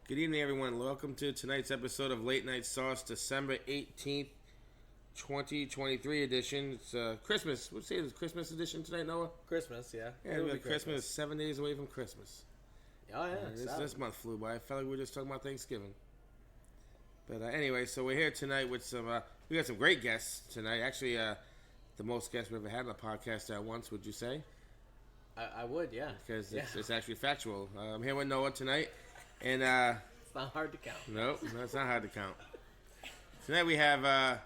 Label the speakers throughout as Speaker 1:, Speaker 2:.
Speaker 1: Good evening, everyone. Welcome to tonight's episode of Late Night Sauce, December 18th, 2023 edition. It's Christmas. What'd you say? It's Christmas edition tonight, Noah?
Speaker 2: Christmas, yeah.
Speaker 1: Yeah, we got Christmas 7 days away from Christmas.
Speaker 2: Oh, yeah.
Speaker 1: This month flew by. I felt like we were just talking about Thanksgiving. But anyway, so we're here tonight with some, we got some great guests tonight. Actually, the most guests we've ever had on the podcast at once, would you say?
Speaker 2: I would, yeah.
Speaker 1: Because it's actually factual. I'm here with Noah tonight. And
Speaker 2: it's not hard to count.
Speaker 1: No, it's not hard to count. Tonight we have a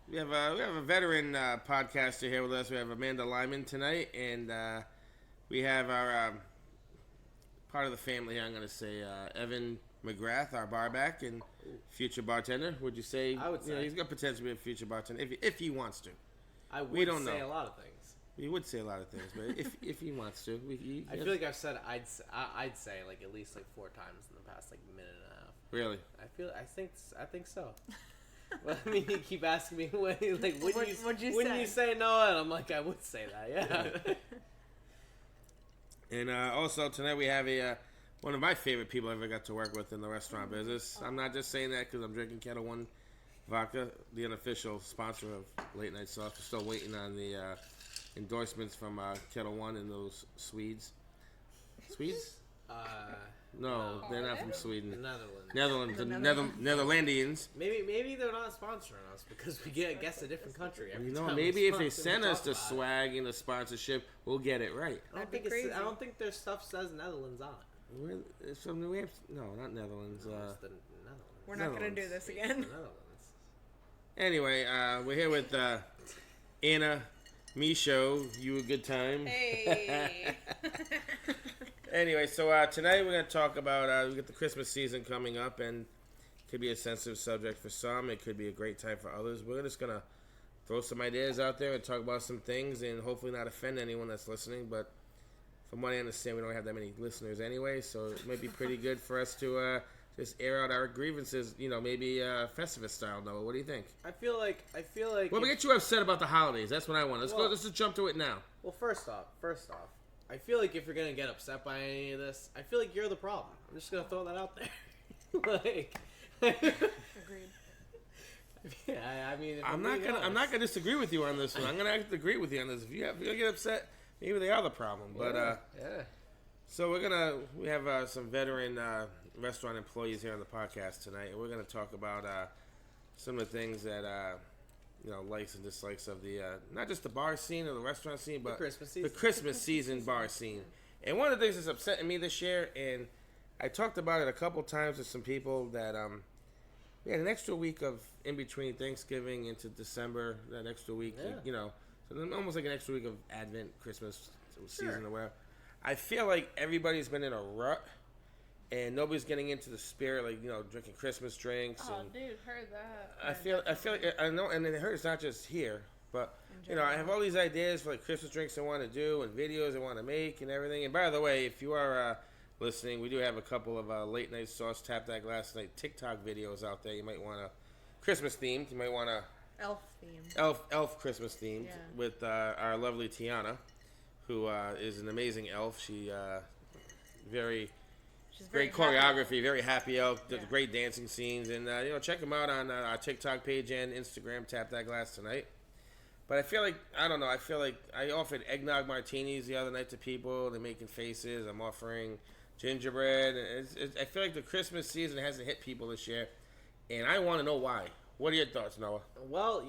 Speaker 1: veteran podcaster here with us. We have Amanda Lyman tonight, and we have our part of the family here. I'm going to say Evan McGrath, our barback and future bartender. Would you say?
Speaker 2: I would say
Speaker 1: he's got potential to be a future bartender if he wants to.
Speaker 2: We don't say a lot of things.
Speaker 1: We would say a lot of things, but if he wants to,
Speaker 2: I feel like I've said I'd say like at least like 4 times in the past like minute and a half.
Speaker 1: Really?
Speaker 2: I think so. Well, I mean, you keep asking me wouldn't you say no? And I'm like, I would say that, yeah.
Speaker 1: And also tonight we have one of my favorite people I ever got to work with in the restaurant business. I'm not just saying that because I'm drinking Ketel One vodka, the unofficial sponsor of Late Night Sauce. We're still waiting on the endorsements from Ketel One and those Swedes. Swedes? No, they're not from Sweden.
Speaker 2: The
Speaker 1: Netherlands. Netherlandians.
Speaker 2: Maybe they're not sponsoring us because we get guests a different country.
Speaker 1: Maybe if they send us the swag and the sponsorship, we'll get it right.
Speaker 2: I don't think their stuff says Netherlands on it.
Speaker 1: It's from New Hampshire. No, not Netherlands.
Speaker 2: It's the Netherlands.
Speaker 3: We're not going to do this again.
Speaker 1: Anyway, we're here with Anna Michaud. You a good time?
Speaker 3: Hey.
Speaker 1: Anyway, so tonight we're going to talk about, we got the Christmas season coming up, and it could be a sensitive subject for some. It could be a great time for others. We're just going to throw some ideas out there and talk about some things and hopefully not offend anyone that's listening. But from what I understand, we don't have that many listeners anyway, so it might be pretty good for us to just air out our grievances, maybe Festivus style, Noah. What do you think?
Speaker 2: I feel like.
Speaker 1: Well, we get you upset about the holidays. That's what I want. Let's just jump to it now.
Speaker 2: Well, first off, I feel like if you're gonna get upset by any of this, I feel like you're the problem. I'm just gonna throw that out there.
Speaker 3: Agreed.
Speaker 2: Yeah, I mean,
Speaker 1: I'm not gonna disagree with you on this one. I'm gonna have to agree with you on this. If you get upset, maybe they are the problem. But
Speaker 2: yeah.
Speaker 1: So we have some veteran restaurant employees here on the podcast tonight, and we're gonna talk about some of the things that likes and dislikes of the not just the bar scene or the restaurant scene, but the Christmas season bar scene. And one of the things that's upsetting me this year, and I talked about it a couple times with some people, that we had an extra week of in between Thanksgiving into December. That extra week, so almost like an extra week of Advent, Christmas season or whatever. I feel like everybody's been in a rut. And nobody's getting into the spirit, drinking Christmas drinks.
Speaker 3: Oh,
Speaker 1: and
Speaker 3: dude, heard that.
Speaker 1: I feel like I know, and it hurts not just here, but I have all these ideas for Christmas drinks I want to do and videos I want to make and everything. And by the way, if you are listening, we do have a couple of Late Night Sauce Tap That Glass Night TikTok videos out there. You might want to Christmas themed. You might want to
Speaker 3: elf themed.
Speaker 1: Elf Christmas themed with our lovely Tiana, who is an amazing elf. She great choreography, very happy elf, does great dancing scenes, and check them out on our TikTok page and Instagram. Tap That Glass tonight. But I feel like I offered eggnog martinis the other night to people. They're making faces. I'm offering gingerbread. I feel like the Christmas season hasn't hit people this year, and I want to know why. What are your thoughts, Noah?
Speaker 2: Well,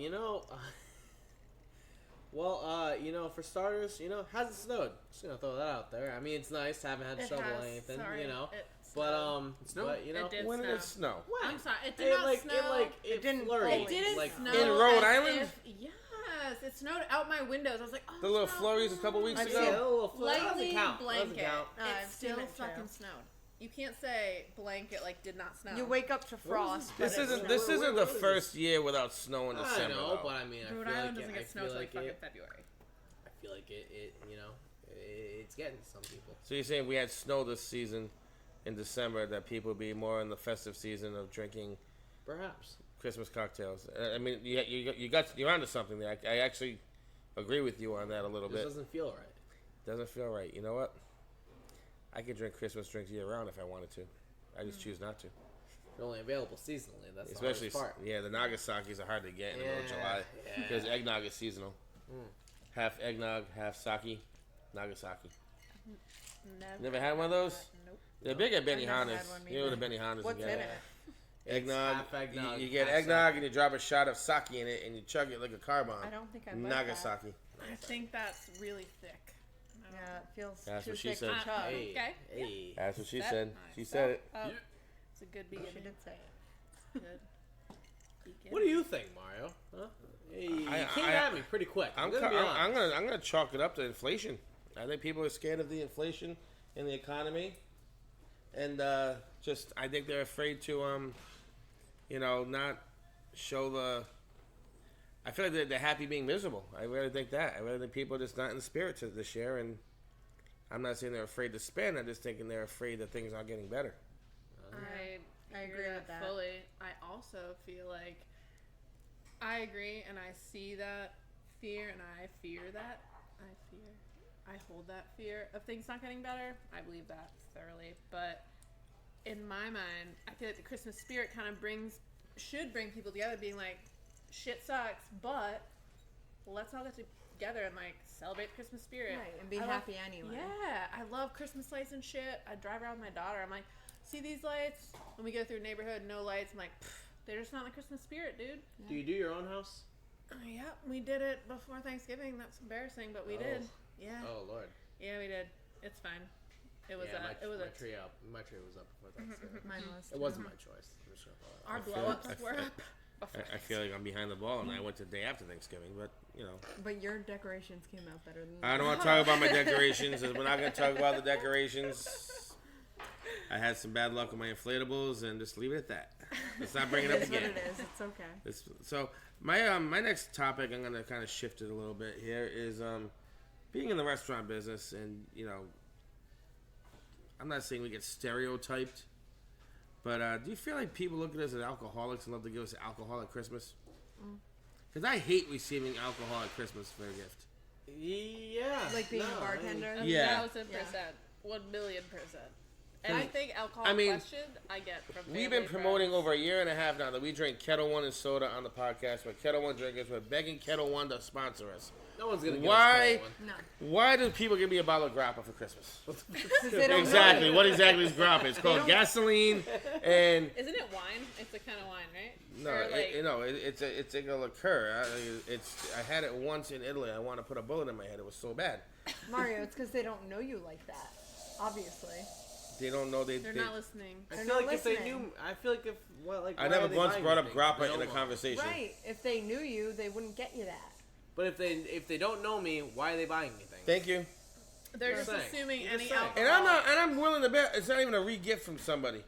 Speaker 2: for starters, hasn't snowed. Just gonna throw that out there. I mean, it's nice. Haven't had to shovel anything,
Speaker 1: When did it snow?
Speaker 3: I'm sorry, it did not snow.
Speaker 2: It didn't
Speaker 3: flurry. It didn't snow
Speaker 1: in Rhode Island.
Speaker 3: Yes, it snowed out my windows. I was like, oh,
Speaker 1: the little flurries a couple weeks ago.
Speaker 2: Yeah, a little
Speaker 3: lightly blanket. It still
Speaker 4: seen it
Speaker 3: fucking snowed. You can't say blanket did not snow.
Speaker 4: You wake up to frost.
Speaker 1: This isn't the first year without snow in December.
Speaker 2: I know, but I mean,
Speaker 3: Rhode Island doesn't get snow until fucking February.
Speaker 2: I feel like it's getting to some people.
Speaker 1: So you're saying we had snow this season in December, that people would be more in the festive season of drinking,
Speaker 2: perhaps,
Speaker 1: Christmas cocktails. I mean, you're onto something there. I actually agree with you on that a little bit.
Speaker 2: It doesn't feel right.
Speaker 1: Doesn't feel right. You know what? I could drink Christmas drinks year round if I wanted to. I just choose not to.
Speaker 2: They're only available seasonally. That's
Speaker 1: Especially,
Speaker 2: the hardest part.
Speaker 1: yeah, the Nagasakis are hard to get in the middle of July because eggnog is seasonal. Half eggnog, half sake, Nagasaki. Never had one of those?
Speaker 3: Nope.
Speaker 1: They're big at
Speaker 4: I've never
Speaker 1: Benihana's.
Speaker 4: had one
Speaker 1: You know
Speaker 4: either.
Speaker 1: the Benihana's.
Speaker 4: What's in it?
Speaker 1: Eggnog.
Speaker 2: Half eggnog,
Speaker 1: You get
Speaker 2: half
Speaker 1: eggnog
Speaker 2: sake.
Speaker 1: and you drop a shot of sake in it and you chug it like a car bomb.
Speaker 3: I don't think I like
Speaker 1: Nagasaki.
Speaker 3: that. I think that's really thick.
Speaker 4: Yeah, it feels
Speaker 1: That's
Speaker 4: too
Speaker 1: what she
Speaker 4: thick
Speaker 1: said.
Speaker 4: to chug.
Speaker 2: Hey,
Speaker 3: Okay.
Speaker 2: hey.
Speaker 1: That's what she
Speaker 3: That-
Speaker 1: said.
Speaker 3: nice.
Speaker 1: She said it.
Speaker 3: Oh, it's a good
Speaker 4: She
Speaker 3: beginning.
Speaker 4: did say it.
Speaker 3: Good.
Speaker 2: What do you think, Mario? Huh? Hey, you
Speaker 1: I-
Speaker 2: came
Speaker 1: I-
Speaker 2: at me pretty quick. I'm gonna be honest.
Speaker 1: I'm gonna chalk it up to inflation. I think people are scared of the inflation in the economy, and just I think they're afraid to not show the. I feel like they're happy being miserable. I really think that. I really think people are just not in the spirit this year, and I'm not saying they're afraid to spend. I'm just thinking they're afraid that things aren't getting better.
Speaker 3: I
Speaker 4: agree with that.
Speaker 3: fully. I also feel like I agree, and I see that fear, and I fear that. I hold that fear of things not getting better. I believe that thoroughly, but in my mind, I feel like the Christmas spirit kind of should bring people together, being like, shit sucks, but let's all get together and like celebrate the Christmas spirit.
Speaker 4: Right, and be
Speaker 3: I
Speaker 4: happy anyway.
Speaker 3: Yeah, I love Christmas lights and shit. I drive around with my daughter. I'm like, see these lights? When we go through a neighborhood, no lights. I'm like, they're just not in the Christmas spirit, dude.
Speaker 2: Do you do your own house?
Speaker 3: Yeah, we did it before Thanksgiving. That's embarrassing, but we did. Yeah.
Speaker 2: Oh Lord.
Speaker 3: Yeah, we did. It's fine. It was
Speaker 2: my
Speaker 3: it was
Speaker 2: my tree up. My tree was up before Thanksgiving.
Speaker 4: Mine was.
Speaker 2: It wasn't my choice. I'm just gonna call it.
Speaker 3: our
Speaker 1: I feel-
Speaker 3: blow-ups
Speaker 1: I
Speaker 3: were
Speaker 1: feel-
Speaker 3: up. before
Speaker 1: I feel like I'm behind the ball, and I went the day after Thanksgiving, but
Speaker 4: But your decorations came out better than
Speaker 1: I don't want to talk about my decorations. We're not going to talk about the decorations. I had some bad luck with my inflatables, and just leave it at that. Let's not bring it up
Speaker 4: It is what
Speaker 1: again.
Speaker 4: it is. It's okay.
Speaker 1: So my next topic, I'm going to kind of shift it a little bit here, is being in the restaurant business, and I'm not saying we get stereotyped, but do you feel like people look at us as alcoholics and love to give us an alcoholic Christmas? Because I hate receiving alcohol at Christmas for a gift.
Speaker 2: Yeah.
Speaker 4: Like being a bartender.
Speaker 1: Yeah.
Speaker 3: 1,000%. 1,000,000%. And I think alcohol
Speaker 1: I mean,
Speaker 3: question I get from
Speaker 1: We've
Speaker 3: family,
Speaker 1: been promoting
Speaker 3: friends.
Speaker 1: over a year and a half now that we drink Ketel One and soda on the podcast. We're Ketel One drinkers. We're begging Ketel One to sponsor us.
Speaker 2: No one's gonna.
Speaker 1: Why?
Speaker 2: Give us
Speaker 4: No.
Speaker 1: Why do people give me a bottle of grappa for Christmas?
Speaker 4: Because they don't
Speaker 1: Exactly.
Speaker 4: know.
Speaker 1: What exactly is grappa? It's called gasoline, and
Speaker 3: Isn't it wine? It's a kind of wine, right?
Speaker 1: no,
Speaker 3: Or like,
Speaker 1: it's a liqueur. I had it once in Italy. I want to put a bullet in my head. It was so bad.
Speaker 4: Mario, it's because they don't know you like that. Obviously.
Speaker 1: They don't know
Speaker 3: they're not listening.
Speaker 2: I
Speaker 4: They're
Speaker 2: feel
Speaker 4: not
Speaker 2: like if they
Speaker 4: listening.
Speaker 2: knew, I feel like if
Speaker 1: I
Speaker 2: why
Speaker 1: never
Speaker 2: are they
Speaker 1: once
Speaker 2: buying
Speaker 1: brought up
Speaker 2: things if they
Speaker 1: grappa
Speaker 2: don't
Speaker 1: in a
Speaker 2: know?
Speaker 1: conversation.
Speaker 4: Right. If they knew you, they wouldn't get you that.
Speaker 2: But if they don't know me, why are they buying me things?
Speaker 1: Thank you.
Speaker 3: They're
Speaker 2: Just
Speaker 3: just
Speaker 2: saying.
Speaker 3: assuming
Speaker 2: Just
Speaker 3: any
Speaker 2: saying.
Speaker 3: alcohol.
Speaker 1: And I'm willing to bet it's not even a re-gift from somebody.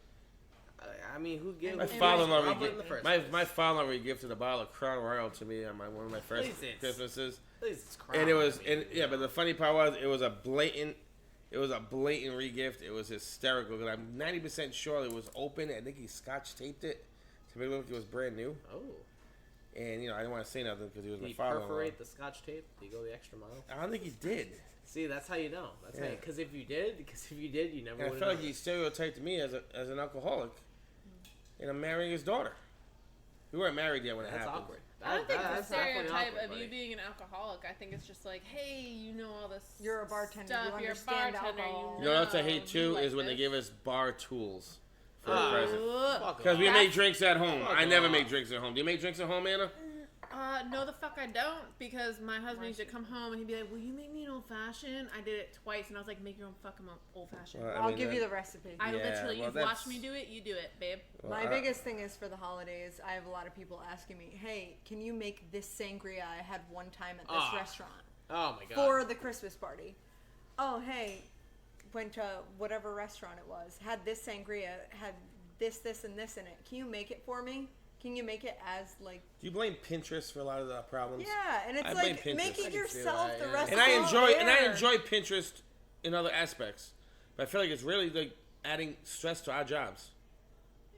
Speaker 2: I mean, who gives?
Speaker 1: My
Speaker 3: And
Speaker 1: father-in-law
Speaker 3: my-
Speaker 2: in the first
Speaker 1: my
Speaker 2: place?
Speaker 1: my father-in-law re-gifted a bottle of Crown Royal to me on one of my first
Speaker 2: Please, it's-
Speaker 1: Christmases,
Speaker 2: Please, it's crap.
Speaker 1: and it was
Speaker 2: I mean,
Speaker 1: but the funny part was it was a blatant re-gift. It was hysterical because I'm 90% sure it was open. I think he scotch taped it to make it look like it was brand new.
Speaker 2: Oh,
Speaker 1: And I didn't want to say nothing because he was
Speaker 2: did
Speaker 1: my
Speaker 2: he
Speaker 1: father-in-law.
Speaker 2: perforate the Scotch tape? Did he go the extra mile?
Speaker 1: I don't think he did.
Speaker 2: See, that's how you know. That's
Speaker 1: Yeah.
Speaker 2: because if you did, you never
Speaker 1: And I
Speaker 2: would
Speaker 1: felt
Speaker 2: have.
Speaker 1: like he stereotyped me as an alcoholic, and I'm marrying his daughter. We weren't married yet when it
Speaker 2: That's
Speaker 1: happened.
Speaker 2: awkward.
Speaker 3: I don't think the
Speaker 2: That's definitely
Speaker 3: stereotype
Speaker 2: awkward,
Speaker 3: of
Speaker 2: buddy.
Speaker 3: you being an alcoholic. I think it's just like, hey, you know all this.
Speaker 4: You're a bartender.
Speaker 3: Stuff.
Speaker 4: You
Speaker 3: You're a
Speaker 4: understand
Speaker 3: bartender.
Speaker 4: alcohol.
Speaker 1: You know what else I hate
Speaker 3: you
Speaker 1: too
Speaker 3: like
Speaker 1: is when they
Speaker 3: this.
Speaker 1: give us bar tools for a
Speaker 2: Ah.
Speaker 1: present.
Speaker 3: Ugh.
Speaker 1: Because we make drinks at home.
Speaker 2: Fuck
Speaker 1: I never
Speaker 2: off.
Speaker 1: make drinks at home. Do you make drinks at home, Anna?
Speaker 3: No, the fuck I don't, because my husband used to come home and he'd be like, "Will you make me an old fashioned?" I did it twice, and I was like, "Make your own fucking old fashioned."
Speaker 1: Well, I
Speaker 4: I'll
Speaker 1: mean,
Speaker 4: give you the recipe.
Speaker 3: I
Speaker 1: Yeah,
Speaker 3: literally,
Speaker 1: well,
Speaker 3: you've
Speaker 1: that's-
Speaker 3: watched me do it. You do it, babe.
Speaker 4: My biggest thing is for the holidays, I have a lot of people asking me, hey, can you make this sangria I had one time at this
Speaker 2: Ah.
Speaker 4: restaurant
Speaker 2: Oh my god.
Speaker 4: for the Christmas party? Oh, hey, went to whatever restaurant it was, had this sangria, had this, and this in it. Can you make it for me? Can you make it as, like...
Speaker 1: Do you blame Pinterest for a lot of the problems?
Speaker 4: Yeah, and it's
Speaker 1: I blame
Speaker 4: like,
Speaker 1: Pinterest.
Speaker 4: make
Speaker 1: I
Speaker 4: it
Speaker 2: can see
Speaker 4: yourself,
Speaker 2: that,
Speaker 4: the
Speaker 2: yeah.
Speaker 4: rest
Speaker 1: And
Speaker 4: of
Speaker 1: I
Speaker 4: it all
Speaker 1: enjoy
Speaker 4: there.
Speaker 1: Pinterest in other aspects, but I feel like it's really like adding stress to our jobs.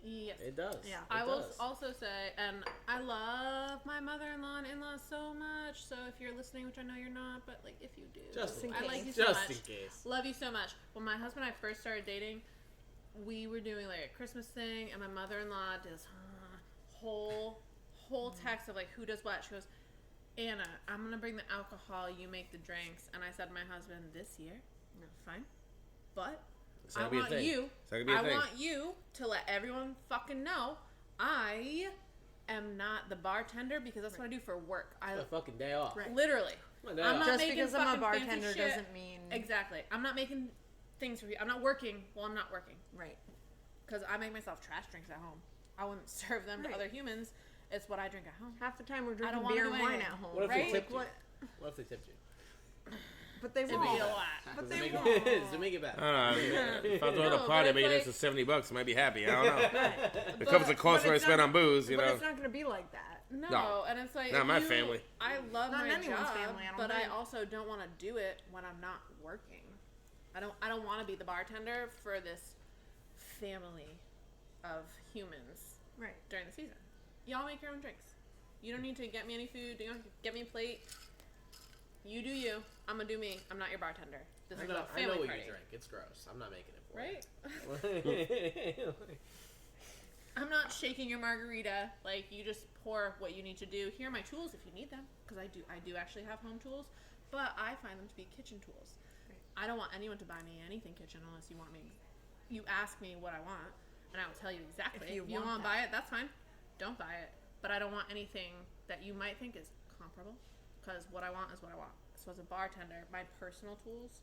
Speaker 3: Yes.
Speaker 2: It does.
Speaker 4: Yeah.
Speaker 3: I
Speaker 2: It
Speaker 3: will
Speaker 2: does.
Speaker 3: also say, and I love my mother-in-law and in-laws so much. So if you're listening, which I know you're not, but like if you do,
Speaker 2: Just in
Speaker 3: I
Speaker 4: case.
Speaker 3: like you so
Speaker 2: Just
Speaker 3: much.
Speaker 2: in case.
Speaker 3: Love you so much. When my husband and I first started dating, we were doing like a Christmas thing, and my mother-in-law does whole text of like who does what. She goes, Anna, I'm gonna bring the alcohol, you make the drinks. And I said to my husband, this year, no, fine, but I want you to let everyone fucking know I am not the bartender, because that's what I do for work.
Speaker 2: I have a fucking day off.
Speaker 3: Right. Literally.
Speaker 4: I'm not just making because I'm a bartender doesn't mean
Speaker 3: exactly. I'm not making things for you. I'm not working while I'm not working.
Speaker 4: Right.
Speaker 3: Because I make myself trash drinks at home. I wouldn't serve them to other humans. It's what I drink at home.
Speaker 4: Half the time we're drinking beer and wine at home.
Speaker 2: What if
Speaker 3: right?
Speaker 2: they tipped you? What if they tipped you?
Speaker 4: But they won't.
Speaker 3: It'd be a lot.
Speaker 4: But they won't.
Speaker 2: To make it bad.
Speaker 1: I don't know. If I throw the party, maybe this is $70, I might be happy. I don't know.
Speaker 4: Right.
Speaker 1: It covers the cost when I spend on booze, you
Speaker 4: but
Speaker 1: know.
Speaker 4: it's not going to be like that.
Speaker 3: No, and it's like
Speaker 1: not my family.
Speaker 3: I love
Speaker 4: not
Speaker 3: my
Speaker 4: anyone's
Speaker 3: job,
Speaker 4: family,
Speaker 3: but I also don't want to do it when I'm not working. I don't want to be the bartender for this family of humans during the season. Y'all make your own drinks. You don't need to get me any food. You don't get me a plate. You do you. I'm gonna do me. I'm not your bartender. This is a family
Speaker 2: I know what
Speaker 3: party.
Speaker 2: you drink. It's gross. I'm not making it for
Speaker 3: you. I'm not shaking your margarita. Like, you just pour what you need to do. Here are my tools if you need them, because I do actually have home tools, but I find them to be kitchen tools. Right. I don't want anyone to buy me anything kitchen unless you want me. You ask me what I want, and I will tell you exactly. If you want to buy it, that's fine. Don't buy it. But I don't want anything that you might think is comparable, because what I want is what I want. So as a bartender, my personal tools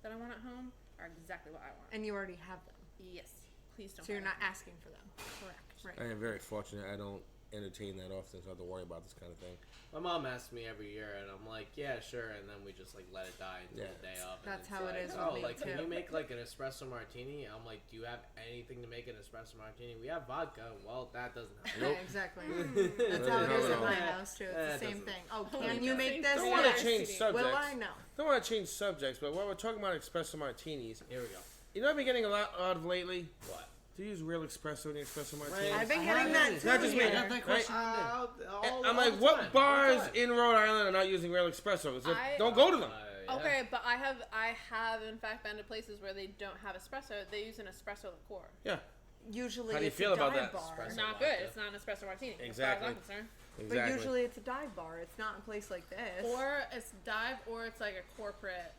Speaker 3: that I want at home are exactly what I want.
Speaker 4: And you already have them.
Speaker 3: Yes. Please don't.
Speaker 4: So you're not asking for them.
Speaker 3: Correct.
Speaker 4: Right.
Speaker 1: I am very fortunate. I don't entertain that often, so I have to worry about this kind of thing.
Speaker 2: My mom asks me every year, and I'm like, yeah, sure, and then we just like let it die until the day of.
Speaker 4: That's how
Speaker 2: like,
Speaker 4: it is with me too.
Speaker 2: Can you make like an espresso martini? I'm like, do you have anything to make an espresso martini? We have vodka. Well, that doesn't help.
Speaker 4: Nope. Exactly. That's how it is at my house too. It's the same thing. Oh, can you make this?
Speaker 1: Don't want to change subjects.
Speaker 4: Will I? No.
Speaker 1: Don't want to change subjects, but while we're talking about espresso martinis,
Speaker 2: here we go.
Speaker 1: You know what I've been getting a lot of lately?
Speaker 2: What?
Speaker 1: Do you use real espresso in the espresso martini?
Speaker 4: I've been getting that too.
Speaker 1: It's not just me.
Speaker 2: I got that question.
Speaker 1: I'm like, what bars in Rhode Island are not using real espresso? Don't go to them.
Speaker 3: Okay, but I have in fact been to places where they don't have espresso. They use an espresso liqueur.
Speaker 1: Yeah.
Speaker 4: Usually,
Speaker 1: how do you
Speaker 4: it's
Speaker 1: feel
Speaker 4: a
Speaker 1: about
Speaker 4: dive
Speaker 1: that?
Speaker 4: Bar.
Speaker 3: It's not good. It's not an espresso martini.
Speaker 1: Exactly.
Speaker 3: As far as I'm concerned.
Speaker 1: Exactly.
Speaker 4: But usually it's a dive bar. It's not a place like this.
Speaker 3: Or it's dive, or it's like a corporate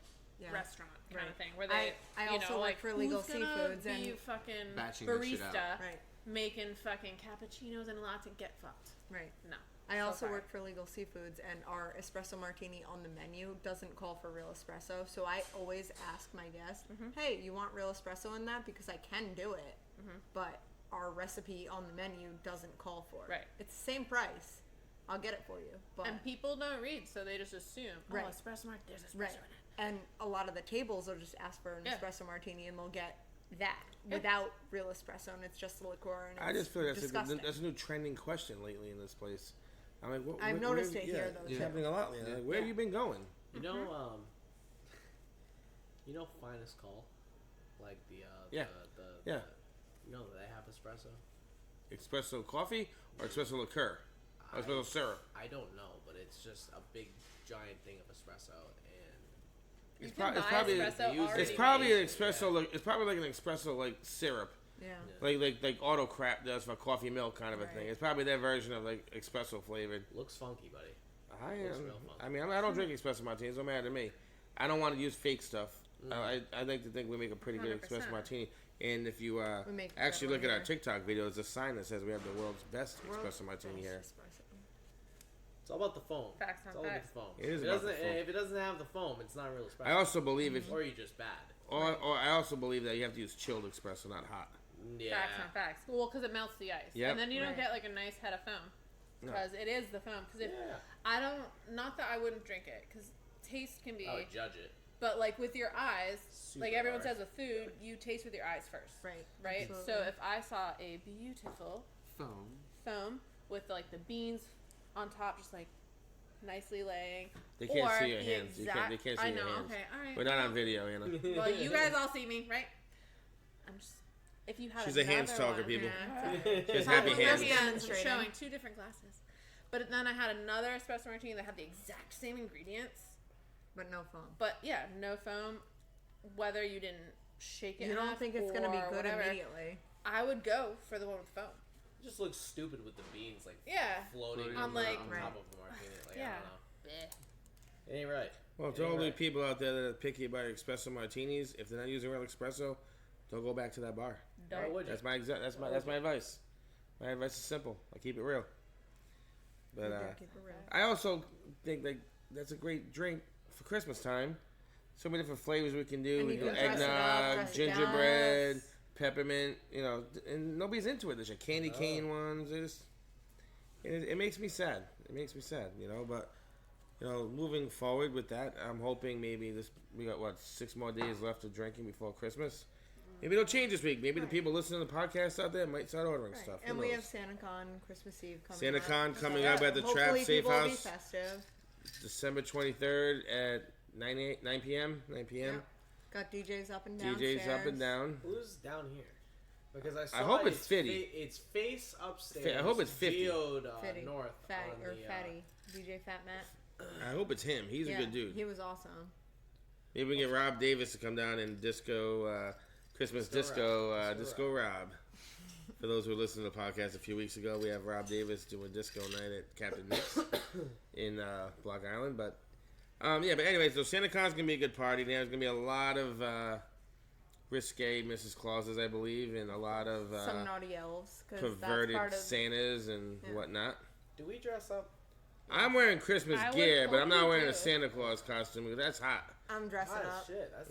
Speaker 3: restaurant kind of thing where they.
Speaker 4: I also work for Legal Seafoods
Speaker 3: and
Speaker 4: and
Speaker 3: fucking
Speaker 5: barista
Speaker 3: making fucking cappuccinos and lattes and get fucked.
Speaker 4: Right.
Speaker 3: No.
Speaker 4: I also work for Legal Seafoods, and our espresso martini on the menu doesn't call for real espresso. So I always ask my guests, "Hey, you want real espresso in that? Because I can do it, but our recipe on the menu doesn't call for it.
Speaker 3: Right.
Speaker 4: It's the same price. I'll get it for you." But
Speaker 3: and people don't read, so they just assume, espresso martini, there's espresso in it.
Speaker 4: And a lot of the tables will just ask for an espresso martini, and they'll get that without real espresso, and it's just a liqueur. And
Speaker 1: I just feel like
Speaker 4: disgusting.
Speaker 1: that's a new trending question lately in this place. I'm like,
Speaker 4: I've noticed it here though.
Speaker 1: It's happening a lot. Like, where have you been going?
Speaker 2: You know, Finest Call, like the you know they have espresso.
Speaker 1: Espresso coffee or espresso liqueur? Or espresso syrup?
Speaker 2: I don't know, but it's just a big giant thing of espresso, and
Speaker 1: it's probably an espresso. It's probably like an espresso like syrup.
Speaker 4: Yeah.
Speaker 1: Like Auto Crap does for coffee milk kind of a thing. It's probably their version of like espresso flavored.
Speaker 2: Looks funky, buddy.
Speaker 1: I mean, I don't drink espresso martinis. Don't matter to me. I don't want to use fake stuff. I like to think we make a pretty good espresso martini. And if you actually look at our TikTok video, there's a sign that says we have the world's best espresso martini here.
Speaker 2: It's all about the foam.
Speaker 3: Facts on facts.
Speaker 2: The foam.
Speaker 1: It is about the foam.
Speaker 2: If it doesn't have the foam, it's not real espresso.
Speaker 1: I also believe
Speaker 2: or you're just bad.
Speaker 1: Or I also believe that you have to use chilled espresso, not hot.
Speaker 2: Yeah.
Speaker 3: Facts on facts. Well, because it melts the ice.
Speaker 1: Yep.
Speaker 3: And then you don't get like a nice head of foam. Because it is the foam. Because I don't, not that I wouldn't drink it, because taste can be.
Speaker 2: I would judge it.
Speaker 3: But like with your eyes,
Speaker 2: Super
Speaker 3: like everyone
Speaker 2: hard.
Speaker 3: says with food, you taste with your eyes first.
Speaker 4: Right.
Speaker 3: Right?
Speaker 4: Absolutely.
Speaker 3: So if I saw a beautiful foam with like the beans on top, just like nicely laying.
Speaker 1: They can't see your hands. They can't see your hands.
Speaker 3: Okay, all right.
Speaker 1: We're not on video, Anna.
Speaker 3: Well, you guys all see me, right? I'm just. If you had
Speaker 1: She's a hands talker,
Speaker 3: one,
Speaker 1: people.
Speaker 3: Yeah.
Speaker 1: She has happy hands.
Speaker 3: Showing two different glasses. But then I had another espresso martini that had the exact same ingredients.
Speaker 4: But no foam.
Speaker 3: But yeah, no foam. Whether you didn't shake it.
Speaker 4: You don't think it's gonna be good
Speaker 3: whatever,
Speaker 4: immediately?
Speaker 3: I would go for the one with foam.
Speaker 2: It just looks stupid with the beans like floating
Speaker 3: on like
Speaker 2: on top of a martini. Like,
Speaker 3: yeah.
Speaker 2: I don't know. It ain't right.
Speaker 1: Well, to all the people out there that are picky about espresso martinis, if they're not using real espresso, don't go back to that bar.
Speaker 3: Don't.
Speaker 1: That's my advice. My advice is simple. I keep it real. But I also think like that's a great drink for Christmas time. So many different flavors we can do. We do eggnog, gingerbread, peppermint. You know, and nobody's into it. There's your candy cane ones. It makes me sad. It makes me sad. You know, but you know, moving forward with that, I'm hoping maybe we got 6 more days left of drinking before Christmas. Maybe it'll change this week. Maybe the people listening to the podcast out there might start ordering stuff.
Speaker 4: And we have SantaCon Christmas Eve coming up.
Speaker 1: SantaCon coming up at the Trap Safe House.
Speaker 4: Will be festive.
Speaker 1: December 23rd at 9 p.m. 9 p.m.
Speaker 4: Yeah. Got DJs up and down.
Speaker 1: DJs up and down.
Speaker 2: Who's down here? Because I
Speaker 1: hope it's Fitty.
Speaker 2: It's face upstairs.
Speaker 1: I hope it's 50.
Speaker 4: Fitty.
Speaker 2: North.
Speaker 4: Fatty. DJ Fat Matt.
Speaker 1: I hope it's him. He's a good dude.
Speaker 4: He was awesome.
Speaker 1: Maybe we can get Rob Davis to come down and disco, Christmas disco Rob. For those who listened to the podcast a few weeks ago, we have Rob Davis doing disco night at Captain Nick's in Block Island. But but anyway, so SantaCon's gonna be a good party. There's gonna be a lot of risque Mrs. Clauses, I believe, and a lot of
Speaker 4: some naughty elves,
Speaker 1: perverted Santas and whatnot.
Speaker 2: Do we dress up?
Speaker 1: I'm wearing Christmas gear, but I'm not wearing a Santa Claus costume because that's hot.
Speaker 4: I'm dressing up.
Speaker 2: Shit, that's